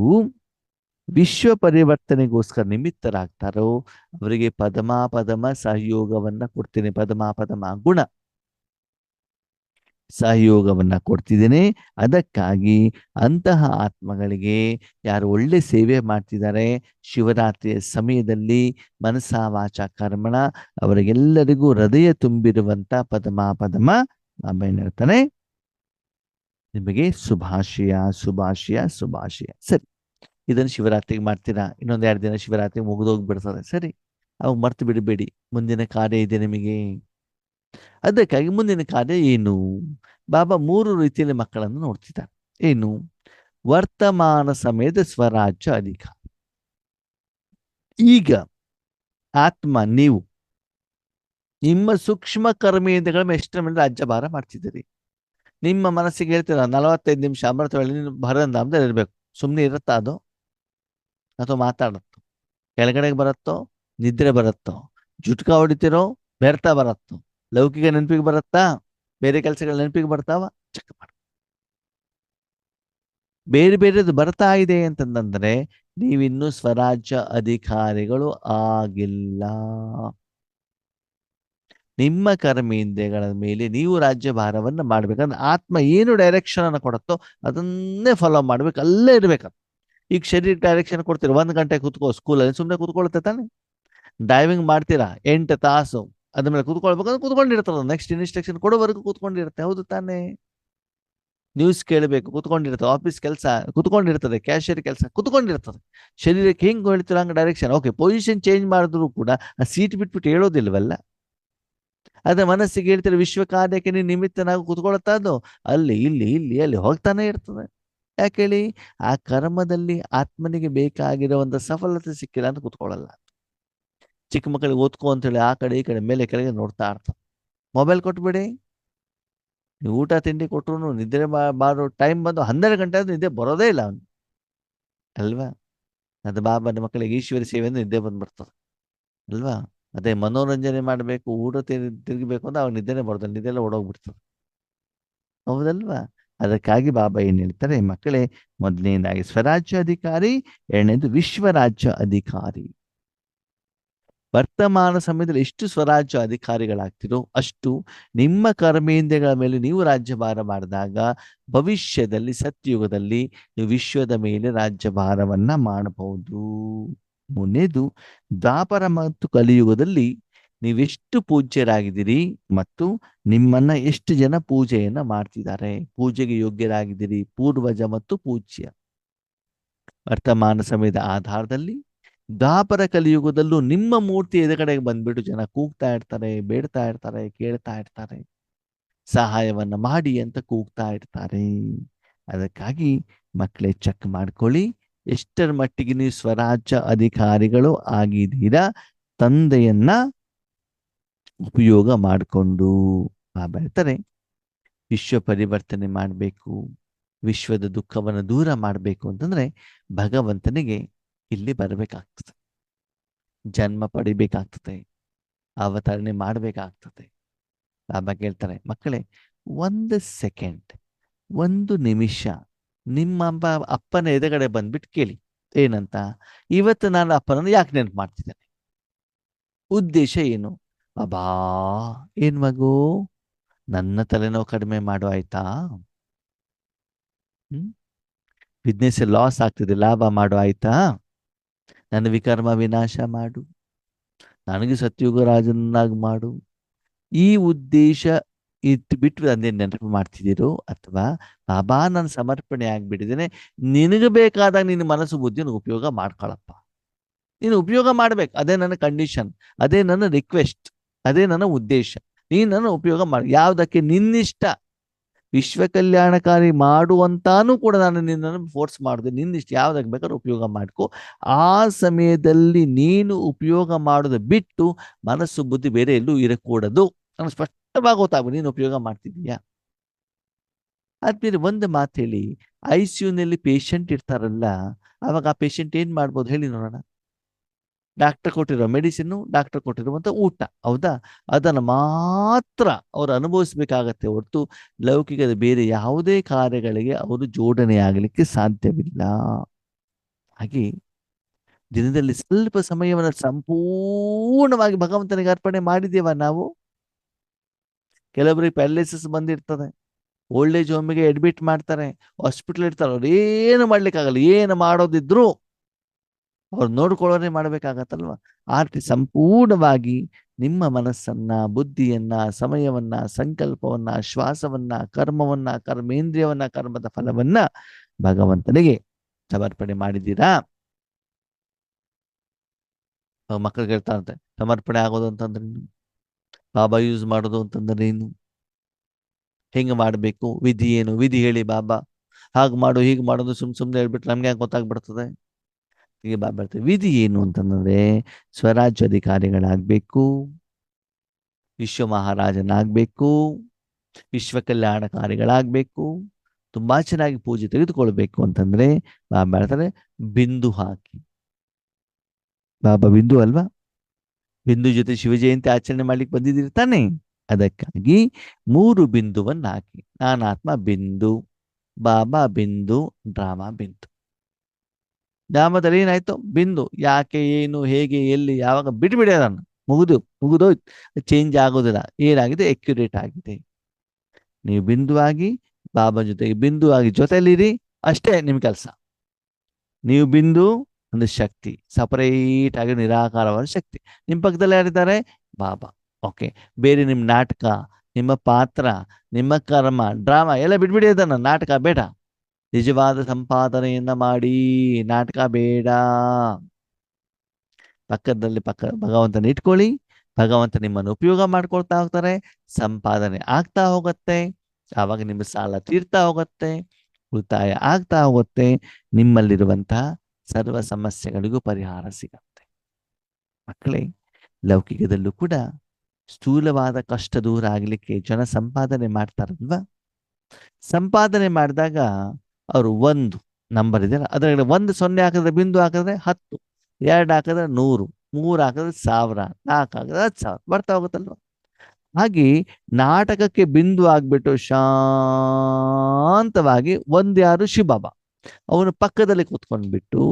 ವಿಶ್ವ ಪರಿವರ್ತನೆಗೋಸ್ಕರ ನಿಮಿತ್ತರಾಗ್ತಾರೋ ಅವರಿಗೆ ಪದಮ ಸಹಯೋಗವನ್ನ ಕೊಡ್ತೇನೆ. ಪದಮ ಗುಣ ಸಹಯೋಗವನ್ನ ಕೊಡ್ತಿದ್ದೇನೆ. ಅದಕ್ಕಾಗಿ ಅಂತಹ ಆತ್ಮಗಳಿಗೆ ಯಾರು ಒಳ್ಳೆ ಸೇವೆ ಮಾಡ್ತಿದ್ದಾರೆ ಶಿವರಾತ್ರಿಯ ಸಮಯದಲ್ಲಿ ಮನಸ ವಾಚ ಕರ್ಮಣ ಅವರಿಗೆಲ್ಲರಿಗೂ ಹೃದಯ ತುಂಬಿರುವಂತ ಪದಮ ಬಾಬಾ ಏನ್ ಹೇಳ್ತಾನೆ, ನಿಮಗೆ ಶುಭಾಶಯ ಶುಭಾಶಯ ಶುಭಾಶಯ. ಸರಿ, ಇದನ್ನು ಶಿವರಾತ್ರಿಗೆ ಮಾಡ್ತೀರಾ, ಇನ್ನೊಂದ್ 2 ದಿನ ಶಿವರಾತ್ರಿಗೆ ಮುಗಿದೋಗ್ಬಿಡ್ತದೆ. ಸರಿ, ಅವಾಗ ಮರ್ತು ಬಿಡಬೇಡಿ, ಮುಂದಿನ ಕಾರ್ಯ ಇದೆ ನಿಮಗೆ. ಅದಕ್ಕಾಗಿ ಮುಂದಿನ ಕಾರ್ಯ ಏನು? ಬಾಬಾ 3 ರೀತಿಯಲ್ಲಿ ಮಕ್ಕಳನ್ನು ನೋಡ್ತಿದ್ದಾರೆ. ಏನು? ವರ್ತಮಾನ ಸಮಯದ ಸ್ವರಾಜ್ಯ ಅಧಿಕಾರ. ಈಗ ಆತ್ಮ ನೀವು ನಿಮ್ಮ ಸೂಕ್ಷ್ಮ ಕರ್ಮೇಂದ್ರಗಳ ಮೇಲೆ ಎಷ್ಟರ ಮೇಲೆ ರಾಜ್ಯಭಾರ ಮಾಡ್ತಿದ್ದೀರಿ. ನಿಮ್ಮ ಮನಸ್ಸಿಗೆ ಹೇಳ್ತೀರ 45 ನಿಮಿಷ ಅಮೃತ ವೇಳೆ ನೀನು ಭರಂದಾಮದಲ್ಲಿ ಇರ್ಬೇಕು. ಸುಮ್ಮನೆ ಇರುತ್ತಾ ಅದು? ಅಥವಾ ಮಾತಾಡತ್ತೋ? ಕೆಳಗಡೆಗೆ ಬರುತ್ತೋ? ನಿದ್ರೆ ಬರುತ್ತೋ? ಜುಟ್ಕ ಹೊಡಿತಿರೋ? ಬೆರ್ತಾ ಬರುತ್ತೋ? ಲೌಕಿಕ ನೆನಪಿಗೆ ಬರುತ್ತಾ? ಬೇರೆ ಕೆಲಸಗಳ ನೆನಪಿಗೆ ಬರ್ತಾವ? ಚೆಕ್ ಮಾಡಿ. ಬೇರೆ ಬೇರೆದು ಬರ್ತಾ ಇದೆ ಅಂತಂದ್ರೆ ನೀವಿನ್ನೂ ಸ್ವರಾಜ್ಯ ಅಧಿಕಾರಿಗಳು ಆಗಿಲ್ಲ. ನಿಮ್ಮ ಕರ್ಮೇಂದ್ರಿಯಗಳ ಮೇಲೆ ನೀವು ರಾಜ್ಯಭಾರವನ್ನ ಮಾಡ್ಬೇಕಂದ್ರೆ ಆತ್ಮ ಏನು ಡೈರೆಕ್ಷನ್ ಅನ್ನು ಕೊಡುತ್ತೋ ಅದನ್ನೇ ಫಾಲೋ ಮಾಡ್ಬೇಕು, ಅಲ್ಲೇ ಇರ್ಬೇಕಂತ. ಈಗ ಶರೀರ ಡೈರೆಕ್ಷನ್ ಕೊಡ್ತೀರಾ, 1 ಗಂಟೆ ಕೂತ್ಕೋ ಸ್ಕೂಲಲ್ಲಿ, ಸುಮ್ಮನೆ ಕೂತ್ಕೊಳ್ತೆ ತಾನೆ. ಡ್ರೈವಿಂಗ್ ಮಾಡ್ತೀರಾ 8 ತಾಸು, ಅದ್ಮೇಲೆ ಕೂತ್ಕೊಳ್ಬೇಕಂದ್ರೆ ಕೂತ್ಕೊಂಡಿರ್ತದ, ನೆಕ್ಸ್ಟ್ ಇನ್ಸ್ಟ್ರಕ್ಷನ್ ಕೊಡೋವರೆಗೂ ಕೂತ್ಕೊಂಡಿರುತ್ತೆ. ಹೌದು ತಾನೆ? ನ್ಯೂಸ್ ಕೇಳಬೇಕು ಕೂತ್ಕೊಂಡಿರ್ತದೆ, ಆಫೀಸ್ ಕೆಲಸ ಕೂತ್ಕೊಂಡಿರ್ತದೆ, ಕ್ಯಾಶಿಯರ್ ಕೆಲಸ ಕೂತ್ಕೊಂಡಿರ್ತದೆ. ಶರೀರಕ್ಕೆ ಹೆಂಗ್ ಹೇಳ್ತೀರ ಹಂಗೆ ಡೈರೆಕ್ಷನ್. ಓಕೆ, ಪೊಸಿಷನ್ ಚೇಂಜ್ ಮಾಡಿದ್ರು ಕೂಡ ಆ ಸೀಟ್ ಬಿಟ್ಬಿಟ್ಟು ಹೇಳೋದಿಲ್ವಲ್ಲ. ಅದೇ ಮನಸ್ಸಿಗೆ ಹೇಳ್ತಾರೆ ವಿಶ್ವ ಕಾರ್ಯಕ್ಕೆ ನೀವು ನಿಮಿತ್ತನಾಗಿ ಕೂತ್ಕೊಳ್ತಾ ಅದು ಅಲ್ಲಿ ಇಲ್ಲಿ ಇಲ್ಲಿ ಅಲ್ಲಿ ಹೋಗ್ತಾನೆ ಇರ್ತದೆ. ಯಾಕೆ ಹೇಳಿ? ಆ ಕರ್ಮದಲ್ಲಿ ಆತ್ಮನಿಗೆ ಬೇಕಾಗಿರೋ ಒಂದು ಸಫಲತೆ ಸಿಕ್ಕಿಲ್ಲ ಅಂತ ಕೂತ್ಕೊಳ್ಳಲ್ಲ. ಚಿಕ್ಕ ಮಕ್ಕಳಿಗೆ ಓದ್ಕೋ ಅಂತೇಳಿ ಆ ಕಡೆ ಈ ಕಡೆ ಮೇಲೆ ಕೆಳಗೆ ನೋಡ್ತಾ ಇರ್ತಾರೆ. ಮೊಬೈಲ್ ಕೊಟ್ಬಿಡಿ, ನೀವು ಊಟ ತಿಂಡಿ ಕೊಟ್ಟರು ನಿದ್ರೆ ಮಾಡೋ ಟೈಮ್ ಬಂದು 12 ಗಂಟೆ ಆದ್ರೂ ನಿದ್ದೆ ಬರೋದೇ ಇಲ್ಲ ಅವನು ಅಲ್ವಾ. ಅದು ಬಾಬನ ಮಕ್ಕಳಿಗೆ ಈಶ್ವರಿ ಸೇವೆ ಅಂದ್ರೆ ನಿದ್ದೆ ಬಂದ್ಬಿಡ್ತದೆ ಅಲ್ವಾ. ಅದೇ ಮನೋರಂಜನೆ ಮಾಡಬೇಕು, ಊಟ ತಿರುಗಬೇಕು ಅಂದ್ರೆ ಅವ್ರು ನಿದ್ದೆನೆ ಬರೋದಿಲ್ಲ, ನಿದ್ದೆಲ್ಲ ಓಡೋಗ್ಬಿಡ್ತದೆ. ಹೌದಲ್ವಾ. ಅದಕ್ಕಾಗಿ ಬಾಬಾ ಏನ್ ಹೇಳ್ತಾರೆ, ಮಕ್ಕಳೇ, ಮೊದಲನೇದಾಗಿ ಸ್ವರಾಜ್ಯ ಅಧಿಕಾರಿ, ಎರಡನೇದು ವಿಶ್ವರಾಜ್ಯ ಅಧಿಕಾರಿ. ವರ್ತಮಾನ ಸಮಯದಲ್ಲಿ ಎಷ್ಟು ಸ್ವರಾಜ್ಯ ಅಧಿಕಾರಿಗಳಾಗ್ತಿರೋ ಅಷ್ಟು ನಿಮ್ಮ ಕರ್ಮೇಂದ್ರಿಯಗಳ ಮೇಲೆ ನೀವು ರಾಜ್ಯಭಾರ ಮಾಡಿದಾಗ ಭವಿಷ್ಯದಲ್ಲಿ ಸತ್ಯುಗದಲ್ಲಿ ನೀವು ವಿಶ್ವದ ಮೇಲೆ ರಾಜ್ಯಭಾರವನ್ನ ಮಾಡಬಹುದು. ಮುಂದೇದು ದ್ವಾಪರ ಮತ್ತು ಕಲಿಯುಗದಲ್ಲಿ ನೀವೆಷ್ಟು ಪೂಜ್ಯರಾಗಿದ್ದೀರಿ ಮತ್ತು ನಿಮ್ಮನ್ನ ಎಷ್ಟು ಜನ ಪೂಜೆಯನ್ನ ಮಾಡ್ತಿದ್ದಾರೆ, ಪೂಜೆಗೆ ಯೋಗ್ಯರಾಗಿದ್ದೀರಿ, ಪೂರ್ವಜ ಮತ್ತು ಪೂಜ್ಯ. ವರ್ತಮಾನ ಸಮಯದ ಆಧಾರದಲ್ಲಿ ದ್ವಾಪರ ಕಲಿಯುಗದಲ್ಲೂ ನಿಮ್ಮ ಮೂರ್ತಿ ಎದುರುಗಡೆಗೆ ಬಂದ್ಬಿಟ್ಟು ಜನ ಕೂಗ್ತಾ ಇರ್ತಾರೆ, ಬೇಡ್ತಾ ಇರ್ತಾರೆ, ಕೇಳ್ತಾ ಇರ್ತಾರೆ, ಸಹಾಯವನ್ನ ಮಾಡಿ ಅಂತ ಕೂಗ್ತಾ ಇರ್ತಾರೆ. ಅದಕ್ಕಾಗಿ ಮಕ್ಕಳೇ ಚೆಕ್ ಮಾಡ್ಕೊಳ್ಳಿ, ಎಷ್ಟರ ಮಟ್ಟಿಗೆ ನೀವು ಸ್ವರಾಜ್ಯ ಅಧಿಕಾರಿಗಳು ಆಗಿದ್ದೀರಾ. ತಂದೆಯನ್ನ ಉಪಯೋಗ ಮಾಡಿಕೊಂಡು ಹೇಳ್ತಾರೆ, ವಿಶ್ವ ಪರಿವರ್ತನೆ ಮಾಡಬೇಕು, ವಿಶ್ವದ ದುಃಖವನ್ನು ದೂರ ಮಾಡಬೇಕು ಅಂತಂದ್ರೆ ಭಗವಂತನಿಗೆ ಇಲ್ಲಿ ಬರಬೇಕಾಗ್ತದೆ, ಜನ್ಮ ಪಡಿಬೇಕಾಗ್ತದೆ, ಅವತರಣೆ ಮಾಡಬೇಕಾಗ್ತದೆ. ಬಾಬಾ ಕೇಳ್ತಾರೆ, ಮಕ್ಕಳೇ 1 ಸೆಕೆಂಡ್, 1 ನಿಮಿಷ ನಿಮ್ಮ ಅಪ್ಪನ ಎದುರುಗಡೆ ಬಂದ್ಬಿಟ್ಟು ಕೇಳಿ ಏನಂತ, ಇವತ್ತು ನಾನು ಅಪ್ಪನನ್ನು ಯಾಕೆ ನೆನಪು ಮಾಡ್ತಿದ್ದೇನೆ, ಉದ್ದೇಶ ಏನು? ಅಬ್ಬಾ ಏನ್ ಮಗು, ನನ್ನ ತಲೆನೋವು ಕಡಿಮೆ ಮಾಡು ಆಯ್ತಾ, ಬಿಸ್ನೆಸ್ ಲಾಸ್ ಆಗ್ತಿದೆ, ಲಾಭ ಮಾಡು ಆಯ್ತಾ, ನನ್ನ ವಿಕರ್ಮ ವಿನಾಶ ಮಾಡು, ನನಗೆ ಸತ್ಯುಗ ರಾಜನಾಗಿ ಮಾಡು. ಈ ಉದ್ದೇಶ ಇಟ್ಟು ಬಿಟ್ಟು ಅದೇ ನೆನಪು ಮಾಡ್ತಿದ್ದೀರೋ, ಅಥವಾ ಬಾಬಾ ನಾನು ಸಮರ್ಪಣೆ ಆಗ್ಬಿಟ್ಟಿದ್ದೇನೆ, ನಿನಗೆ ಬೇಕಾದಾಗ ನಿನ್ನ ಮನಸ್ಸು ಬುದ್ಧಿಯನ್ನು ಉಪಯೋಗ ಮಾಡ್ಕೊಳಪ್ಪ, ನೀನು ಉಪಯೋಗ ಮಾಡ್ಬೇಕು, ಅದೇ ನನ್ನ ಕಂಡೀಷನ್, ಅದೇ ನನ್ನ ರಿಕ್ವೆಸ್ಟ್, ಅದೇ ನನ್ನ ಉದ್ದೇಶ. ನೀನು ನನ್ನ ಉಪಯೋಗ ಮಾಡಿ, ಯಾವುದಕ್ಕೆ ನಿನ್ನಿಷ್ಟ, ವಿಶ್ವ ಕಲ್ಯಾಣಕಾರಿ ಮಾಡುವಂತಾನೂ ಕೂಡ ನಾನು ನಿನ್ನನ್ನು ಫೋರ್ಸ್ ಮಾಡಿದೆ, ನಿನ್ನಿಷ್ಟ ಯಾವುದಕ್ಕೆ ಬೇಕಾದ್ರೂ ಉಪಯೋಗ ಮಾಡ್ಕೊ. ಆ ಸಮಯದಲ್ಲಿ ನೀನು ಉಪಯೋಗ ಮಾಡೋದು ಬಿಟ್ಟು ಮನಸ್ಸು ಬುದ್ಧಿ ಬೇರೆ ಎಲ್ಲೂ ಇರಕೂಡದು. ನಾನು ಸ್ಪಷ್ಟವಾಗಿ ಗೊತ್ತಾಗ ನೀನು ಉಪಯೋಗ ಮಾಡ್ತಿದ್ದೀಯಾ. ಆದ್ಮೇಲೆ ಒಂದು ಮಾತು ಹೇಳಿ, ICUನಲ್ಲಿ ಪೇಷಂಟ್ ಇರ್ತಾರಲ್ಲ, ಅವಾಗ ಆ ಪೇಷಂಟ್ ಏನ್ ಮಾಡ್ಬೋದು ಹೇಳಿ ನೋಡೋಣ. ಡಾಕ್ಟರ್ ಕೊಟ್ಟಿರೋ ಮೆಡಿಸಿನ್ನು, ಡಾಕ್ಟರ್ ಕೊಟ್ಟಿರುವಂಥ ಊಟ, ಹೌದಾ, ಅದನ್ನು ಮಾತ್ರ ಅವರು ಅನುಭವಿಸ್ಬೇಕಾಗತ್ತೆ ಹೊರತು ಲೌಕಿಕದ ಬೇರೆ ಯಾವುದೇ ಕಾರ್ಯಗಳಿಗೆ ಅವರು ಜೋಡಣೆ ಆಗಲಿಕ್ಕೆ ಸಾಧ್ಯವಿಲ್ಲ. ಹಾಗೆ ದಿನದಲ್ಲಿ ಸ್ವಲ್ಪ ಸಮಯವನ್ನು ಸಂಪೂರ್ಣವಾಗಿ ಭಗವಂತನಿಗೆ ಅರ್ಪಣೆ ಮಾಡಿದ್ದೇವ ನಾವು? ಕೆಲವರಿಗೆ ಪ್ಯಾರಲಿಸಿಸ್ ಬಂದಿರ್ತದೆ, ಓಲ್ಡ್ ಏಜ್ ಹೋಮಿಗೆ ಅಡ್ಮಿಟ್ ಮಾಡ್ತಾರೆ, ಹಾಸ್ಪಿಟಲ್ ಇರ್ತಾರೆ, ಅವ್ರು ಏನು ಮಾಡ್ಲಿಕ್ಕಾಗಲ್ಲ, ಏನು ಮಾಡೋದಿದ್ರು ಅವ್ರು ನೋಡ್ಕೊಳ್ಳೋದೇ ಮಾಡ್ಬೇಕಾಗತ್ತಲ್ವ. ಆ ರೀತಿ ಸಂಪೂರ್ಣವಾಗಿ ನಿಮ್ಮ ಮನಸ್ಸನ್ನ, ಬುದ್ಧಿಯನ್ನ, ಸಮಯವನ್ನ, ಸಂಕಲ್ಪವನ್ನ, ಶ್ವಾಸವನ್ನ, ಕರ್ಮವನ್ನ, ಕರ್ಮೇಂದ್ರಿಯವನ್ನ, ಕರ್ಮದ ಫಲವನ್ನ ಭಗವಂತನಿಗೆ ಸಮರ್ಪಣೆ ಮಾಡಿದ್ದೀರಾ? ಮಕ್ಕಳು ಕೇಳ್ತಾ ಇರ್ತಾರೆ, ಸಮರ್ಪಣೆ ಆಗೋದು ಅಂತಂದ್ರೆ ಏನು, ಬಾಬಾ ಯೂಸ್ ಮಾಡೋದು ಅಂತಂದ್ರೆ ಏನು, ಹೆಂಗೆ ಮಾಡಬೇಕು, ವಿಧಿ ಏನು, ವಿಧಿ ಹೇಳಿ ಬಾಬಾ, ಹಾಗೆ ಮಾಡು ಹೀಗೆ ಮಾಡೋದು ಸುಮ್ಮನೆ ಹೇಳ್ಬಿಟ್ರೆ ನಮ್ಗೆ ಯಾಕೆ ಗೊತ್ತಾಗ್ಬಿಡ್ತದೆ. ಹೀಗೆ ಬಾಬಾ ಹೇಳ್ತಾರೆ, ವಿಧಿ ಏನು ಅಂತಂದ್ರೆ ಸ್ವರಾಜ್ಯ ಅಧಿಕಾರಿಗಳಾಗಬೇಕು, ವಿಶ್ವ ಮಹಾರಾಜನಾಗಬೇಕು, ವಿಶ್ವ ಕಲ್ಯಾಣಕಾರಿಗಳಾಗಬೇಕು, ತುಂಬಾ ಚೆನ್ನಾಗಿ ಪೂಜೆ ತೆಗೆದುಕೊಳ್ಬೇಕು ಅಂತಂದ್ರೆ ಬಾಬಾ ಹೇಳ್ತಾರೆ, ಬಿಂದು ಹಾಕಿ. ಬಾಬಾ ಬಿಂದು ಅಲ್ವಾ, ಬಿಂದು ಜೊತೆ ಶಿವ ಜಯಂತಿ ಆಚರಣೆ ಮಾಡ್ಲಿಕ್ಕೆ ಬಂದಿದ್ದೀರಿ ತಾನೆ, ಅದಕ್ಕಾಗಿ 3 ಬಿಂದುವನ್ನು ಹಾಕಿ. ನಾನಾತ್ಮ ಬಿಂದು, ಬಾಬಾ ಬಿಂದು, ಡ್ರಾಮಾ ಬಿಂದು. ಡ್ರಾಮಾದಲ್ಲಿ ಏನಾಯ್ತು, ಬಿಂದು, ಯಾಕೆ, ಏನು, ಹೇಗೆ, ಎಲ್ಲಿ, ಯಾವಾಗ ಬಿಟ್ಬಿಡಿ, ಅದನ್ನು ಮುಗಿದೋಯ್ತು, ಚೇಂಜ್ ಆಗೋದಿಲ್ಲ. ಏನಾಗಿದೆ, ಎಕ್ಯುರೇಟ್ ಆಗಿದೆ. ನೀವು ಬಿಂದು ಆಗಿ ಬಾಬಾ ಜೊತೆಗೆ ಬಿಂದು ಆಗಿ ಜೊತೆಯಲ್ಲಿರಿ, ಅಷ್ಟೇ ನಿಮ್ ಕೆಲಸ. ನೀವು ಬಿಂದು ಒಂದು ಶಕ್ತಿ, ಸಪರೇಟ್ ಆಗಿ ನಿರಾಕಾರವಾದ ಶಕ್ತಿ. ನಿಮ್ಮ ಪಕ್ಕದಲ್ಲಿ ಯಾರಿದ್ದಾರೆ, ಬಾಬಾ. ಓಕೆ, ಬೇರೆ ನಿಮ್ಮ ನಾಟಕ, ನಿಮ್ಮ ಪಾತ್ರ, ನಿಮ್ಮ ಕರ್ಮ, ಡ್ರಾಮಾ ಎಲ್ಲ ಬಿಟ್ಬಿಡಿ, ಅದನ್ನ ನಾಟಕ ಬೇಡ, ನಿಜವಾದ ಸಂಪಾದನೆಯನ್ನ ಮಾಡಿ, ನಾಟಕ ಬೇಡ. ಪಕ್ಕದಲ್ಲಿ ಭಗವಂತನ ಇಟ್ಕೊಳ್ಳಿ, ಭಗವಂತ ನಿಮ್ಮನ್ನು ಉಪಯೋಗ ಮಾಡ್ಕೊಳ್ತಾ ಹೋಗ್ತಾರೆ, ಸಂಪಾದನೆ ಆಗ್ತಾ ಹೋಗುತ್ತೆ, ಆವಾಗ ನಿಮ್ಮ ಸಾಲ ತೀರ್ತಾ ಹೋಗುತ್ತೆ, ಉಳಿತಾಯ ಆಗ್ತಾ ಹೋಗುತ್ತೆ, ನಿಮ್ಮಲ್ಲಿರುವಂತಹ ಸರ್ವ ಸಮಸ್ಯೆಗಳಿಗೂ ಪರಿಹಾರ ಸಿಗತ್ತೆ. ಮಕ್ಕಳೇ, ಲೌಕಿಕದಲ್ಲೂ ಕೂಡ ಸ್ಥೂಲವಾದ ಕಷ್ಟ ದೂರ ಆಗ್ಲಿಕ್ಕೆ ಜನ ಸಂಪಾದನೆ ಮಾಡ್ತಾರಲ್ವಾ. ಸಂಪಾದನೆ ಮಾಡಿದಾಗ ಅವರು 1 ನಂಬರ್ ಇದೆಯಲ್ಲ, ಅದರಲ್ಲಿ 1 0 ಹಾಕಿದ್ರೆ, ಬಿಂದು ಹಾಕಿದ್ರೆ 10, 2 ಹಾಕಿದ್ರೆ 100, 3 ಹಾಕಿದ್ರೆ 1000, 4 ಹಾಕಿದ್ರೆ 10,000 ಬರ್ತಾ ಹೋಗುತ್ತಲ್ವ. ಹಾಗೆ ನಾಟಕಕ್ಕೆ ಬಿಂದು ಆಗ್ಬಿಟ್ಟು ಶಾಂತವಾಗಿ ಯಾರು, ಶಿವಬಾಬಾ, ಅವನು ಪಕ್ಕದಲ್ಲಿ ಕೂತ್ಕೊಂಡ್ಬಿಟ್ಟು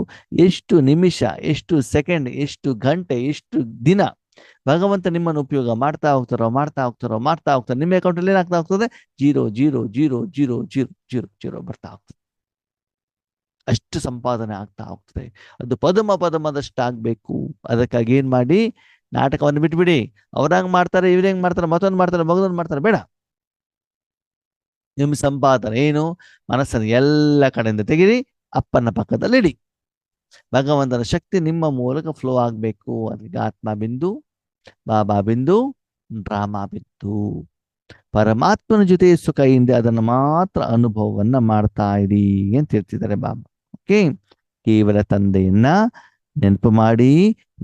ಎಷ್ಟು ನಿಮಿಷ, ಎಷ್ಟು ಸೆಕೆಂಡ್, ಎಷ್ಟು ಗಂಟೆ, ಎಷ್ಟು ದಿನ ಭಗವಂತ ನಿಮ್ಮನ್ನು ಉಪಯೋಗ ಮಾಡ್ತಾ ಹೋಗ್ತಾರೋ ನಿಮ್ಮ ಅಕೌಂಟಲ್ಲಿ ಏನಾಗ್ತಾ ಹೋಗ್ತದೆ, 0 0 0 0 0 0 0 ಬರ್ತಾ ಹೋಗ್ತದೆ. ಅಷ್ಟು ಸಂಪಾದನೆ ಆಗ್ತಾ ಹೋಗ್ತದೆ. ಅದು ಪದಮದಷ್ಟು ಆಗ್ಬೇಕು. ಅದಕ್ಕಾಗಿ ಏನ್ ಮಾಡಿ, ನಾಟಕವನ್ನು ಬಿಟ್ಬಿಡಿ. ಅವ್ರಂಗ್ ಮಾಡ್ತಾರೆ, ಇವ್ರಂಗ್ ಮಾಡ್ತಾರೆ, ಮತ್ತೊಂದು ಮಾಡ್ತಾರೆ, ಬೇಡ. ನಿಮ್ಮ ಸಂಪಾದನೆ ಏನು, ಮನಸ್ಸನ್ನು ಎಲ್ಲ ಕಡೆಯಿಂದ ತೆಗಿರಿ, ಅಪ್ಪನ ಪಕ್ಕದಲ್ಲಿ ಇಡಿ. ಭಗವಂತನ ಶಕ್ತಿ ನಿಮ್ಮ ಮೂಲಕ ಫ್ಲೋ ಆಗಬೇಕು. ಅದಕ್ಕೆ ಆತ್ಮ ಬಿಂದು, ಬಾಬಾ ಬಿಂದು, ಡ್ರಾಮಾ ಬಿಂದು. ಪರಮಾತ್ಮನ ಜೊತೆ ಸುಖ ಹಿಂದೆ ಅದನ್ನು ಮಾತ್ರ ಅನುಭವವನ್ನ ಮಾಡ್ತಾ ಇರಿ ಅಂತ ಹೇಳ್ತಿದ್ದಾರೆ ಬಾಬಾ. ಓಕೆ, ಕೇವಲ ತಂದೆಯನ್ನ ನೆನಪು ಮಾಡಿ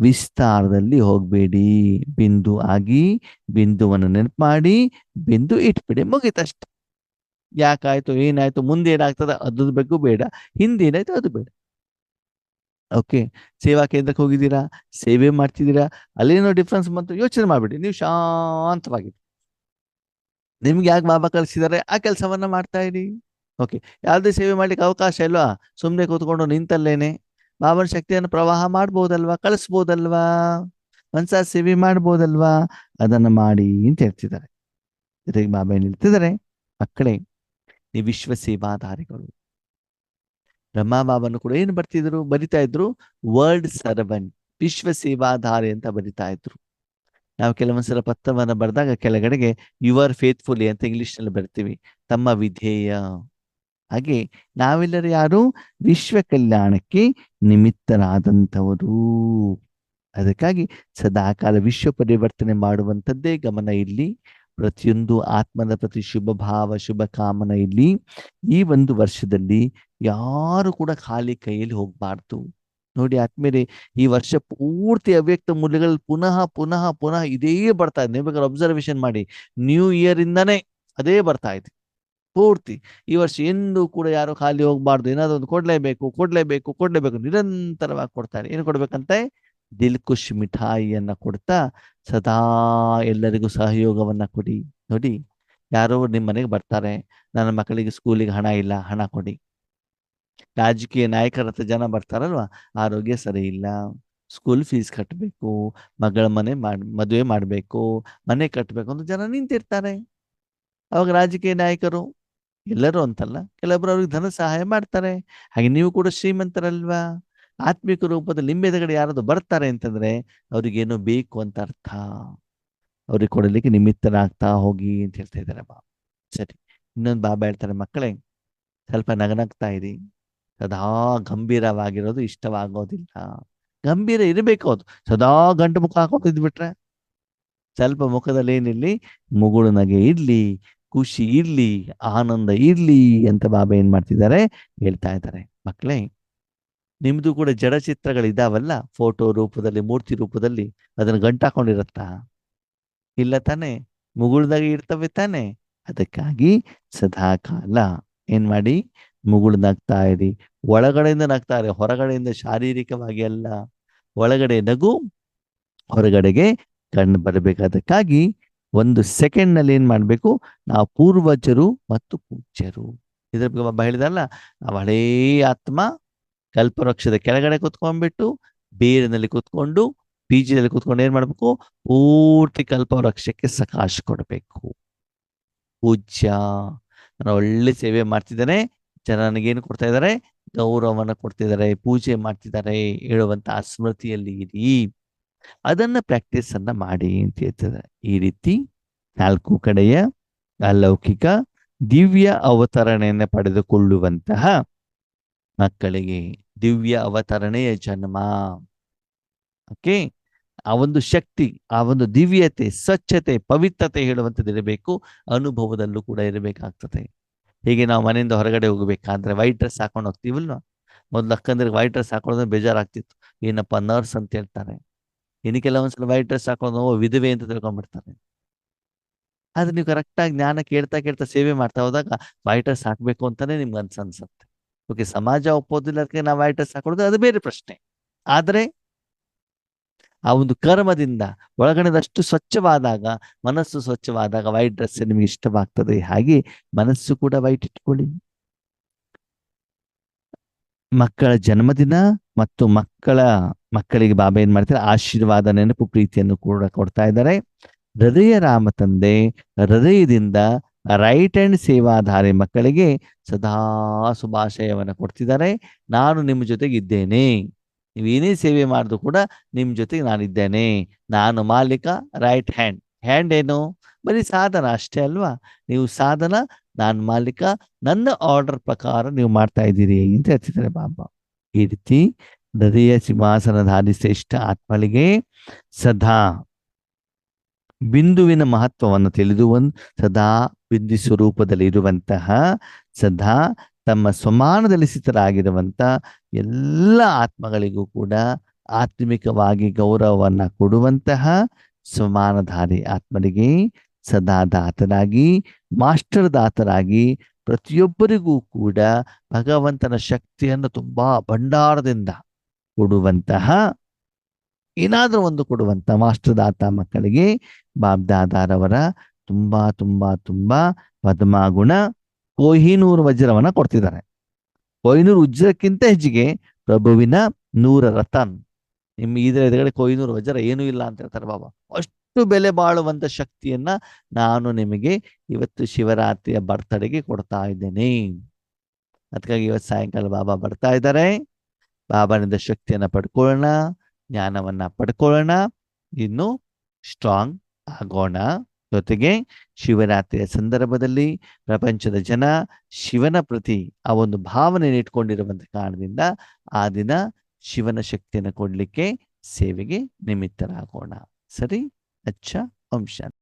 ವಿಸ್ತಾರದಲ್ಲಿ ಹೋಗ್ಬೇಡಿ. ಬಿಂದು ಆಗಿ ಬಿಂದುವನ್ನು ನೆನಪು ಮಾಡಿ ಬಿಂದು ಇಟ್ಬಿಡಿ, ಮುಗಿತಷ್ಟೆ. ಯಾಕಾಯ್ತು, ಏನಾಯ್ತು, ಮುಂದೆ ಏನಾಗ್ತದೆ ಅದ್ರ ಬಗ್ಗೆ ಬೇಡ, ಹಿಂದೆ ಏನಾಯ್ತು ಅದು ಬೇಡ. ಓಕೆ, ಸೇವಾ ಕೇಂದ್ರಕ್ಕೆ ಹೋಗಿದ್ದೀರಾ, ಸೇವೆ ಮಾಡ್ತಿದ್ದೀರಾ, ಅಲ್ಲೇನೋ ಡಿಫ್ರೆನ್ಸ್ ಬಂತು, ಯೋಚನೆ ಮಾಡ್ಬಿಡಿ, ನೀವು ಶಾಂತವಾಗಿ ನಿಮ್ಗೆ ಯಾಕೆ ಬಾಬಾ ಕಳಿಸಿದ್ದಾರೆ ಆ ಕೆಲಸವನ್ನ ಮಾಡ್ತಾ ಇರಿ. ಓಕೆ, ಯಾವುದೇ ಸೇವೆ ಮಾಡ್ಲಿಕ್ಕೆ ಅವಕಾಶ ಇಲ್ವಾ, ಸುಮ್ಮನೆ ಕೂತ್ಕೊಂಡು ನಿಂತಲ್ಲೇನೆ ಬಾಬನ ಶಕ್ತಿಯನ್ನು ಪ್ರವಾಹ ಮಾಡ್ಬೋದಲ್ವಾ, ಕಳಿಸ್ಬೋದಲ್ವಾ, ಮನ್ಸ ಸೇವೆ ಮಾಡ್ಬೋದಲ್ವಾ, ಅದನ್ನ ಮಾಡಿ ಅಂತ ಹೇಳ್ತಿದ್ದಾರೆ. ಜೊತೆಗೆ ಬಾಬಾ ಏನ್ ಹೇಳ್ತಿದ್ದಾರೆ, ಮಕ್ಕಳೇ ನೀವು ವಿಶ್ವ ಸೇವಾಧಾರಿಗಳು. ಬ್ರಹ್ಮ ಬಾಬಾನು ಕೂಡ ಏನು ಬರಿತಾ ಇದ್ರು, ವರ್ಲ್ಡ್ ಸರ್ವೆಂಟ್, ವಿಶ್ವ ಸೇವಾಧಾರಿ ಅಂತ ಬರಿತಾ ಇದ್ರು. ನಾವು ಕೆಲವೊಂದ್ಸಲ ಪತ್ರವನ್ನು ಬರೆದಾಗ ಕೆಳಗಡೆಗೆ ಯು ಆರ್ ಫೇತ್ಫುಲಿ ಅಂತ ಇಂಗ್ಲಿಷ್ನಲ್ಲಿ ಬರ್ತೀವಿ, ತಮ್ಮ ವಿಧೇಯ. ಹಾಗೆ ನಾವೆಲ್ಲರೂ ಯಾರು, ವಿಶ್ವ ಕಲ್ಯಾಣಕ್ಕೆ ನಿಮಿತ್ತರಾದಂಥವರು. ಅದಕ್ಕಾಗಿ ಸದಾಕಾಲ ವಿಶ್ವ ಪರಿವರ್ತನೆ ಮಾಡುವಂಥದ್ದೇ ಗಮನ ಇಲ್ಲಿ. ಪ್ರತಿಯೊಂದು ಆತ್ಮದ ಪ್ರತಿ ಶುಭ ಭಾವ, ಶುಭ ಕಾಮನ ಇಲ್ಲಿ. ಈ ಒಂದು ವರ್ಷದಲ್ಲಿ ಯಾರು ಕೂಡ ಖಾಲಿ ಕೈಯಲ್ಲಿ ಹೋಗ್ಬಾರ್ದು. ನೋಡಿ ಆತ್ಮೇಲೆ, ಈ ವರ್ಷ ಪೂರ್ತಿ ಅವ್ಯಕ್ತ ಮೂಲ್ಯಗಳಲ್ಲಿ ಪುನಃ ಪುನಃ ಪುನಃ ಇದೇ ಬರ್ತಾ ಇದೆ. ನೀವು ಬೇಕಾದ್ರೆ ಅಬ್ಸರ್ವೇಷನ್ ಮಾಡಿ, ನ್ಯೂ ಇಯರ್ ಇಂದಾನೇ ಅದೇ ಬರ್ತಾ ಇದೆ ಪೂರ್ತಿ. ಈ ವರ್ಷ ಎಂದೂ ಕೂಡ ಯಾರು ಖಾಲಿ ಹೋಗ್ಬಾರ್ದು, ಏನಾದ್ರು ಒಂದು ಕೊಡ್ಲೇಬೇಕು ಕೊಡ್ಲೇಬೇಕು ಕೊಡ್ಲೇಬೇಕು, ನಿರಂತರವಾಗಿ ಕೊಡ್ತಾರೆ. ಏನು ಕೊಡ್ಬೇಕಂತೆ, ದಿಲ್ ಖುಷ್ ಮಿಠಾಯಿಯನ್ನ ಕೊಡ್ತಾ ಸದಾ ಎಲ್ಲರಿಗೂ ಸಹಯೋಗವನ್ನ ಕೊಡಿ. ನೋಡಿ, ಯಾರೋ ನಿಮ್ಮ ಮನೆಗೆ ಬರ್ತಾರೆ, ನನ್ನ ಮಕ್ಕಳಿಗೆ ಸ್ಕೂಲಿಗೆ ಹಣ ಇಲ್ಲ, ಹಣ ಕೊಡಿ. ರಾಜಕೀಯ ನಾಯಕರ ಹತ್ರ ಜನ ಬರ್ತಾರಲ್ವಾ, ಆರೋಗ್ಯ ಸರಿ ಇಲ್ಲ, ಸ್ಕೂಲ್ ಫೀಸ್ ಕಟ್ಟಬೇಕು, ಮಗಳ ಮದುವೆ ಮಾಡಬೇಕು, ಮನೆ ಕಟ್ಟಬೇಕು ಅಂತ ಜನ ನಿಂತಿರ್ತಾರೆ. ಅವಾಗ ರಾಜಕೀಯ ನಾಯಕರು, ಎಲ್ಲರೂ ಅಂತಲ್ಲ, ಕೆಲವೊಬ್ರು ಅವ್ರಿಗೆ ಧನ ಸಹಾಯ ಮಾಡ್ತಾರೆ. ಹಾಗೆ ನೀವು ಕೂಡ ಶ್ರೀಮಂತರಲ್ವಾ, ಆತ್ಮಿಕ ರೂಪದಲ್ಲಿ ನಿಮ್ಮ ಎದುರುಗಡೆ ಯಾರಾದ್ರು ಬರ್ತಾರೆ ಅಂತಂದ್ರೆ ಅವ್ರಿಗೇನೋ ಬೇಕು ಅಂತ ಅರ್ಥ. ಅವ್ರಿಗೆ ಕೊಡಲಿಕ್ಕೆ ನಿಮಿತ್ತರಾಗ್ತಾ ಹೋಗಿ ಅಂತ ಹೇಳ್ತಾ ಇದ್ದಾರೆ ಬಾಬಾ. ಸರಿ, ಇನ್ನೊಂದು ಬಾಬಾ ಹೇಳ್ತಾರೆ, ಮಕ್ಕಳೇ ಸ್ವಲ್ಪ ನಗನಗ್ತಾ ಇರಿ. ಸದಾ ಗಂಭೀರವಾಗಿರೋದು ಇಷ್ಟವಾಗೋದಿಲ್ಲ. ಗಂಭೀರ ಇರಬೇಕು, ಅದು ಸದಾ ಗಂಟು ಮುಖ ಹಾಕೊಂಡಿದ್ಬಿಟ್ರೆ, ಸ್ವಲ್ಪ ಮುಖದಲ್ಲಿ ಏನಿರ್ಲಿ, ಮುಗುಳು ನಗೆ ಇರ್ಲಿ, ಖುಷಿ ಇರ್ಲಿ, ಆನಂದ ಇರ್ಲಿ ಅಂತ ಬಾಬಾ ಏನ್ ಮಾಡ್ತಿದ್ದಾರೆ, ಹೇಳ್ತಾ ಇದ್ದಾರೆ. ಮಕ್ಕಳೇ, ನಿಮ್ದು ಕೂಡ ಜಡ ಚಿತ್ರಗಳಿದಾವಲ್ಲ, ಫೋಟೋ ರೂಪದಲ್ಲಿ, ಮೂರ್ತಿ ರೂಪದಲ್ಲಿ, ಅದನ್ನ ಗಂಟಾಕೊಂಡಿರತ್ತಾ? ಇಲ್ಲ ತಾನೆ, ಮುಗುಳ್ದಾಗ ಇರ್ತವೆ ತಾನೆ. ಅದಕ್ಕಾಗಿ ಸದಾ ಕಾಲ ಏನ್ ಮಾಡಿ, ಮುಗುಳು ನಗ್ತಾ ಇರಿ. ಒಳಗಡೆಯಿಂದ ನಗ್ತಾ ಇರಿ, ಹೊರಗಡೆಯಿಂದ ಶಾರೀರಿಕವಾಗಿ ಅಲ್ಲ. ಒಳಗಡೆ ನಗು, ಹೊರಗಡೆಗೆ ಕಣ್ಣು ಬರಬೇಕು. ಅದಕ್ಕಾಗಿ ಒಂದು ಸೆಕೆಂಡ್ ನಲ್ಲಿ ಏನ್ ಮಾಡ್ಬೇಕು, ನಾವು ಪೂರ್ವಜರು ಮತ್ತು ಪೂಜ್ಯರು. ಇದ್ರ ಬಗ್ಗೆ ಒಬ್ಬ ಹೇಳಿದಲ್ಲ, ನಾವು ಹಳೇ ಆತ್ಮ ಕಲ್ಪವೃಕ್ಷದ ಕೆಳಗಡೆ ಕುತ್ಕೊಂಡ್ಬಿಟ್ಟು ಬೇರಿನಲ್ಲಿ ಕುತ್ಕೊಂಡು ಬೀಜದಲ್ಲಿ ಕುತ್ಕೊಂಡು ಏನ್ ಮಾಡ್ಬೇಕು, ಪೂರ್ತಿ ಕಲ್ಪವೃಕ್ಷಕ್ಕೆ ಸಕಾಶ ಕೊಡಬೇಕು. ಪೂಜ್ಯ, ನಾನು ಒಳ್ಳೆ ಸೇವೆ ಮಾಡ್ತಿದ್ದೇನೆ, ಜನ ನನಗೇನು ಕೊಡ್ತಾ ಇದ್ದಾರೆ, ಗೌರವವನ್ನು ಕೊಡ್ತಿದ್ದಾರೆ, ಪೂಜೆ ಮಾಡ್ತಿದ್ದಾರೆ ಹೇಳುವಂತ ಸ್ಮೃತಿಯಲ್ಲಿ ಇರಿ. ಅದನ್ನ ಪ್ರಾಕ್ಟೀಸ್ ಅನ್ನ ಮಾಡಿ ಅಂತ ಹೇಳ್ತಿದ್ದಾರೆ. ಈ ರೀತಿ 4 ಕಡೆಯ ಅಲೌಕಿಕ ದಿವ್ಯ ಅವತರಣೆಯನ್ನು ಪಡೆದುಕೊಳ್ಳುವಂತಹ ಮಕ್ಕಳಿಗೆ ದಿವ್ಯ ಅವತರಣೆಯ ಜನ್ಮ. ಓಕೆ, ಆ ಒಂದು ಶಕ್ತಿ, ಆ ಒಂದು ದಿವ್ಯತೆ, ಸ್ವಚ್ಛತೆ, ಪವಿತ್ರತೆ ಹೇಳುವಂಥದ್ದು ಇರಬೇಕು. ಅನುಭವದಲ್ಲೂ ಕೂಡ ಇರಬೇಕಾಗ್ತದೆ. ಹೀಗೆ ನಾವು ಮನೆಯಿಂದ ಹೊರಗಡೆ ಹೋಗ್ಬೇಕಾದ್ರೆ ವೈಟ್ ಡ್ರೆಸ್ ಹಾಕೊಂಡು ಹೋಗ್ತೀವಲ್ವ, ಮೊದ್ಲು ಅಕ್ಕಂದ್ರಿಗೆ ವೈಟ್ ಡ್ರೆಸ್ ಹಾಕೊಳ್ಳೋದ್ರೆ ಬೇಜಾರಾಗ್ತಿತ್ತು, ಏನಪ್ಪ ನರ್ಸ್ ಅಂತ ಹೇಳ್ತಾರೆ. ಇನ್ನು ಕೆಲವೊಂದ್ಸಲ ವೈಟ್ ಡ್ರೆಸ್ ಹಾಕೊಂಡು ವಿಧವೆ ಅಂತ ತಿಳ್ಕೊಂಡ್ಬಿಡ್ತಾರೆ. ಆದ್ರೆ ನೀವು ಕರೆಕ್ಟಾಗಿ ಜ್ಞಾನ ಕೇಳ್ತಾ ಕೇಳ್ತಾ ಸೇವೆ ಮಾಡ್ತಾ ಹೋದಾಗ ವೈಟ್ ಡ್ರೆಸ್ ಹಾಕ್ಬೇಕು ಅಂತಾನೆ ನಿಮ್ಗೆ ಅನ್ಸನ್ಸುತ್ತೆ. ಓಕೆ, ಸಮಾಜ ಒಪ್ಪೋದಿಲ್ಲ ಅದಕ್ಕೆ ನಾವು ವೈಟ್ ಡ್ರೆಸ್ ಹಾಕೊಳ್ಳೋದು, ಅದು ಬೇರೆ ಪ್ರಶ್ನೆ. ಆದ್ರೆ ಆ ಒಂದು ಕರ್ಮದಿಂದ ಒಳಗಡೆದಷ್ಟು ಸ್ವಚ್ಛವಾದಾಗ, ಮನಸ್ಸು ಸ್ವಚ್ಛವಾದಾಗ ವೈಟ್ ಡ್ರೆಸ್ ನಿಮ್ಗೆ ಇಷ್ಟವಾಗ್ತದೆ. ಹಾಗೆ ಮನಸ್ಸು ಕೂಡ ವೈಟ್ ಇಟ್ಕೊಳ್ಳಿ. ಮಕ್ಕಳ ಜನ್ಮದಿನ ಮತ್ತು ಮಕ್ಕಳಿಗೆ ಬಾಬಾ ಏನ್ ಮಾಡ್ತಾರೆ, ಆಶೀರ್ವಾದ, ನೆನಪು, ಪ್ರೀತಿಯನ್ನು ಕೂಡ ಕೊಡ್ತಾ ಇದ್ದಾರೆ. ಹೃದಯ ರಾಮ ತಂದೆ ಹೃದಯದಿಂದ ರೈಟ್ ಹ್ಯಾಂಡ್ ಸೇವಾಧಾರಿ ಮಕ್ಕಳಿಗೆ ಸದಾ ಶುಭಾಶಯವನ್ನು ಕೊಡ್ತಿದ್ದಾರೆ. ನಾನು ನಿಮ್ಮ ಜೊತೆಗೆ ಇದ್ದೇನೆ, ನೀವೇನೇ ಸೇವೆ ಮಾಡಿದ್ರು ಕೂಡ ನಿಮ್ ಜೊತೆಗೆ ನಾನಿದ್ದೇನೆ. ನಾನು ಮಾಲೀಕ, ರೈಟ್ ಹ್ಯಾಂಡ್. ಹ್ಯಾಂಡ್ ಏನು, ಬರೀ ಸಾಧನ ಅಷ್ಟೇ ಅಲ್ವಾ. ನೀವು ಸಾಧನ, ನಾನು ಮಾಲೀಕ, ನನ್ನ ಆರ್ಡರ್ ಪ್ರಕಾರ ನೀವು ಮಾಡ್ತಾ ಇದ್ದೀರಿ ಅಂತ ಹೇಳ್ತಿದ್ದಾರೆ ಬಾಬಾ. ಈ ರೀತಿ ಹೃದಯ ಸಿಂಹಾಸನಧಾರಿ ಶ್ರೇಷ್ಠ ಆತ್ಮಳಿಗೆ ಸದಾ ಬಿಂದುವಿನ ಮಹತ್ವವನ್ನು ತಿಳಿದು ಸದಾ ಬಿಂದು ಸ್ವರೂಪದಲ್ಲಿ ಇರುವಂತಹ, ಸದಾ ತಮ್ಮ ಸಮಾನದಲ್ಲಿ ಸ್ಥಿತರಾಗಿರುವಂಥ ಎಲ್ಲ ಆತ್ಮಗಳಿಗೂ ಕೂಡ ಆತ್ಮಿಕವಾಗಿ ಗೌರವವನ್ನು ಕೊಡುವಂತಹ ಸಮಾನಧಾರಿ ಆತ್ಮರಿಗೆ ಸದಾ ದಾತರಾಗಿ, ಮಾಸ್ಟರ್ ದಾತರಾಗಿ ಪ್ರತಿಯೊಬ್ಬರಿಗೂ ಕೂಡ ಭಗವಂತನ ಶಕ್ತಿಯನ್ನು ತುಂಬಾ ಭಂಡಾರದಿಂದ ಕೊಡುವಂತಹ, ಏನಾದರೂ ಒಂದು ಕೊಡುವಂಥ ಮಾಸ್ಟರ್ ದಾತ ಮಕ್ಕಳಿಗೆ ಬಾಬ್ದಾದಾರವರ ತುಂಬಾ ತುಂಬಾ ತುಂಬಾ ಪದ್ಮಗುಣ ಕೊಹಿನೂರು ವಜ್ರವನ್ನ ಕೊಡ್ತಿದ್ದಾರೆ. ಕೊಹಿನೂರು ವಜ್ರಕ್ಕಿಂತ ಹೆಚ್ಚಿಗೆ ಪ್ರಭುವಿನ 100 ರತನ್. ನಿಮ್ಮ ಇದರ ಎದುರುಗಡೆ ಕೊಹಿನೂರು ವಜ್ರ ಏನೂ ಇಲ್ಲ ಅಂತ ಹೇಳ್ತಾರೆ ಬಾಬಾ. ಅಷ್ಟು ಬೆಲೆ ಬಾಳುವಂತ ಶಕ್ತಿಯನ್ನ ನಾನು ನಿಮಗೆ ಇವತ್ತು ಶಿವರಾತ್ರಿಯ ಬರ್ತಡೆಗೆ ಕೊಡ್ತಾ ಇದ್ದೇನೆ. ಅದಕ್ಕಾಗಿ ಇವತ್ತು ಸಾಯಂಕಾಲ ಬಾಬಾ ಬರ್ತಾ ಇದ್ದಾರೆ. ಬಾಬಾನಿಂದ ಶಕ್ತಿಯನ್ನ ಪಡ್ಕೊಳ್ಳೋಣ, ಜ್ಞಾನವನ್ನ ಪಡ್ಕೊಳ್ಳೋಣ, ಇನ್ನು ಸ್ಟ್ರಾಂಗ್ ಆಗೋಣ. ಜೊತೆಗೆ ಶಿವರಾತ್ರಿಯ ಸಂದರ್ಭದಲ್ಲಿ ಪ್ರಪಂಚದ ಜನ ಶಿವನ ಪ್ರತಿ ಆ ಒಂದು ಭಾವನೆಯನ್ನು ಇಟ್ಕೊಂಡಿರುವಂತ ಕಾರಣದಿಂದ ಆ ದಿನ ಶಿವನ ಶಕ್ತಿಯನ್ನು ಕೊಡ್ಲಿಕ್ಕೆ ಸೇವೆಗೆ ನಿಮಿತ್ತರಾಗೋಣ. ಸರಿ, ಅಚ್ಚ, ಓಂ ಶಾಂತಿ.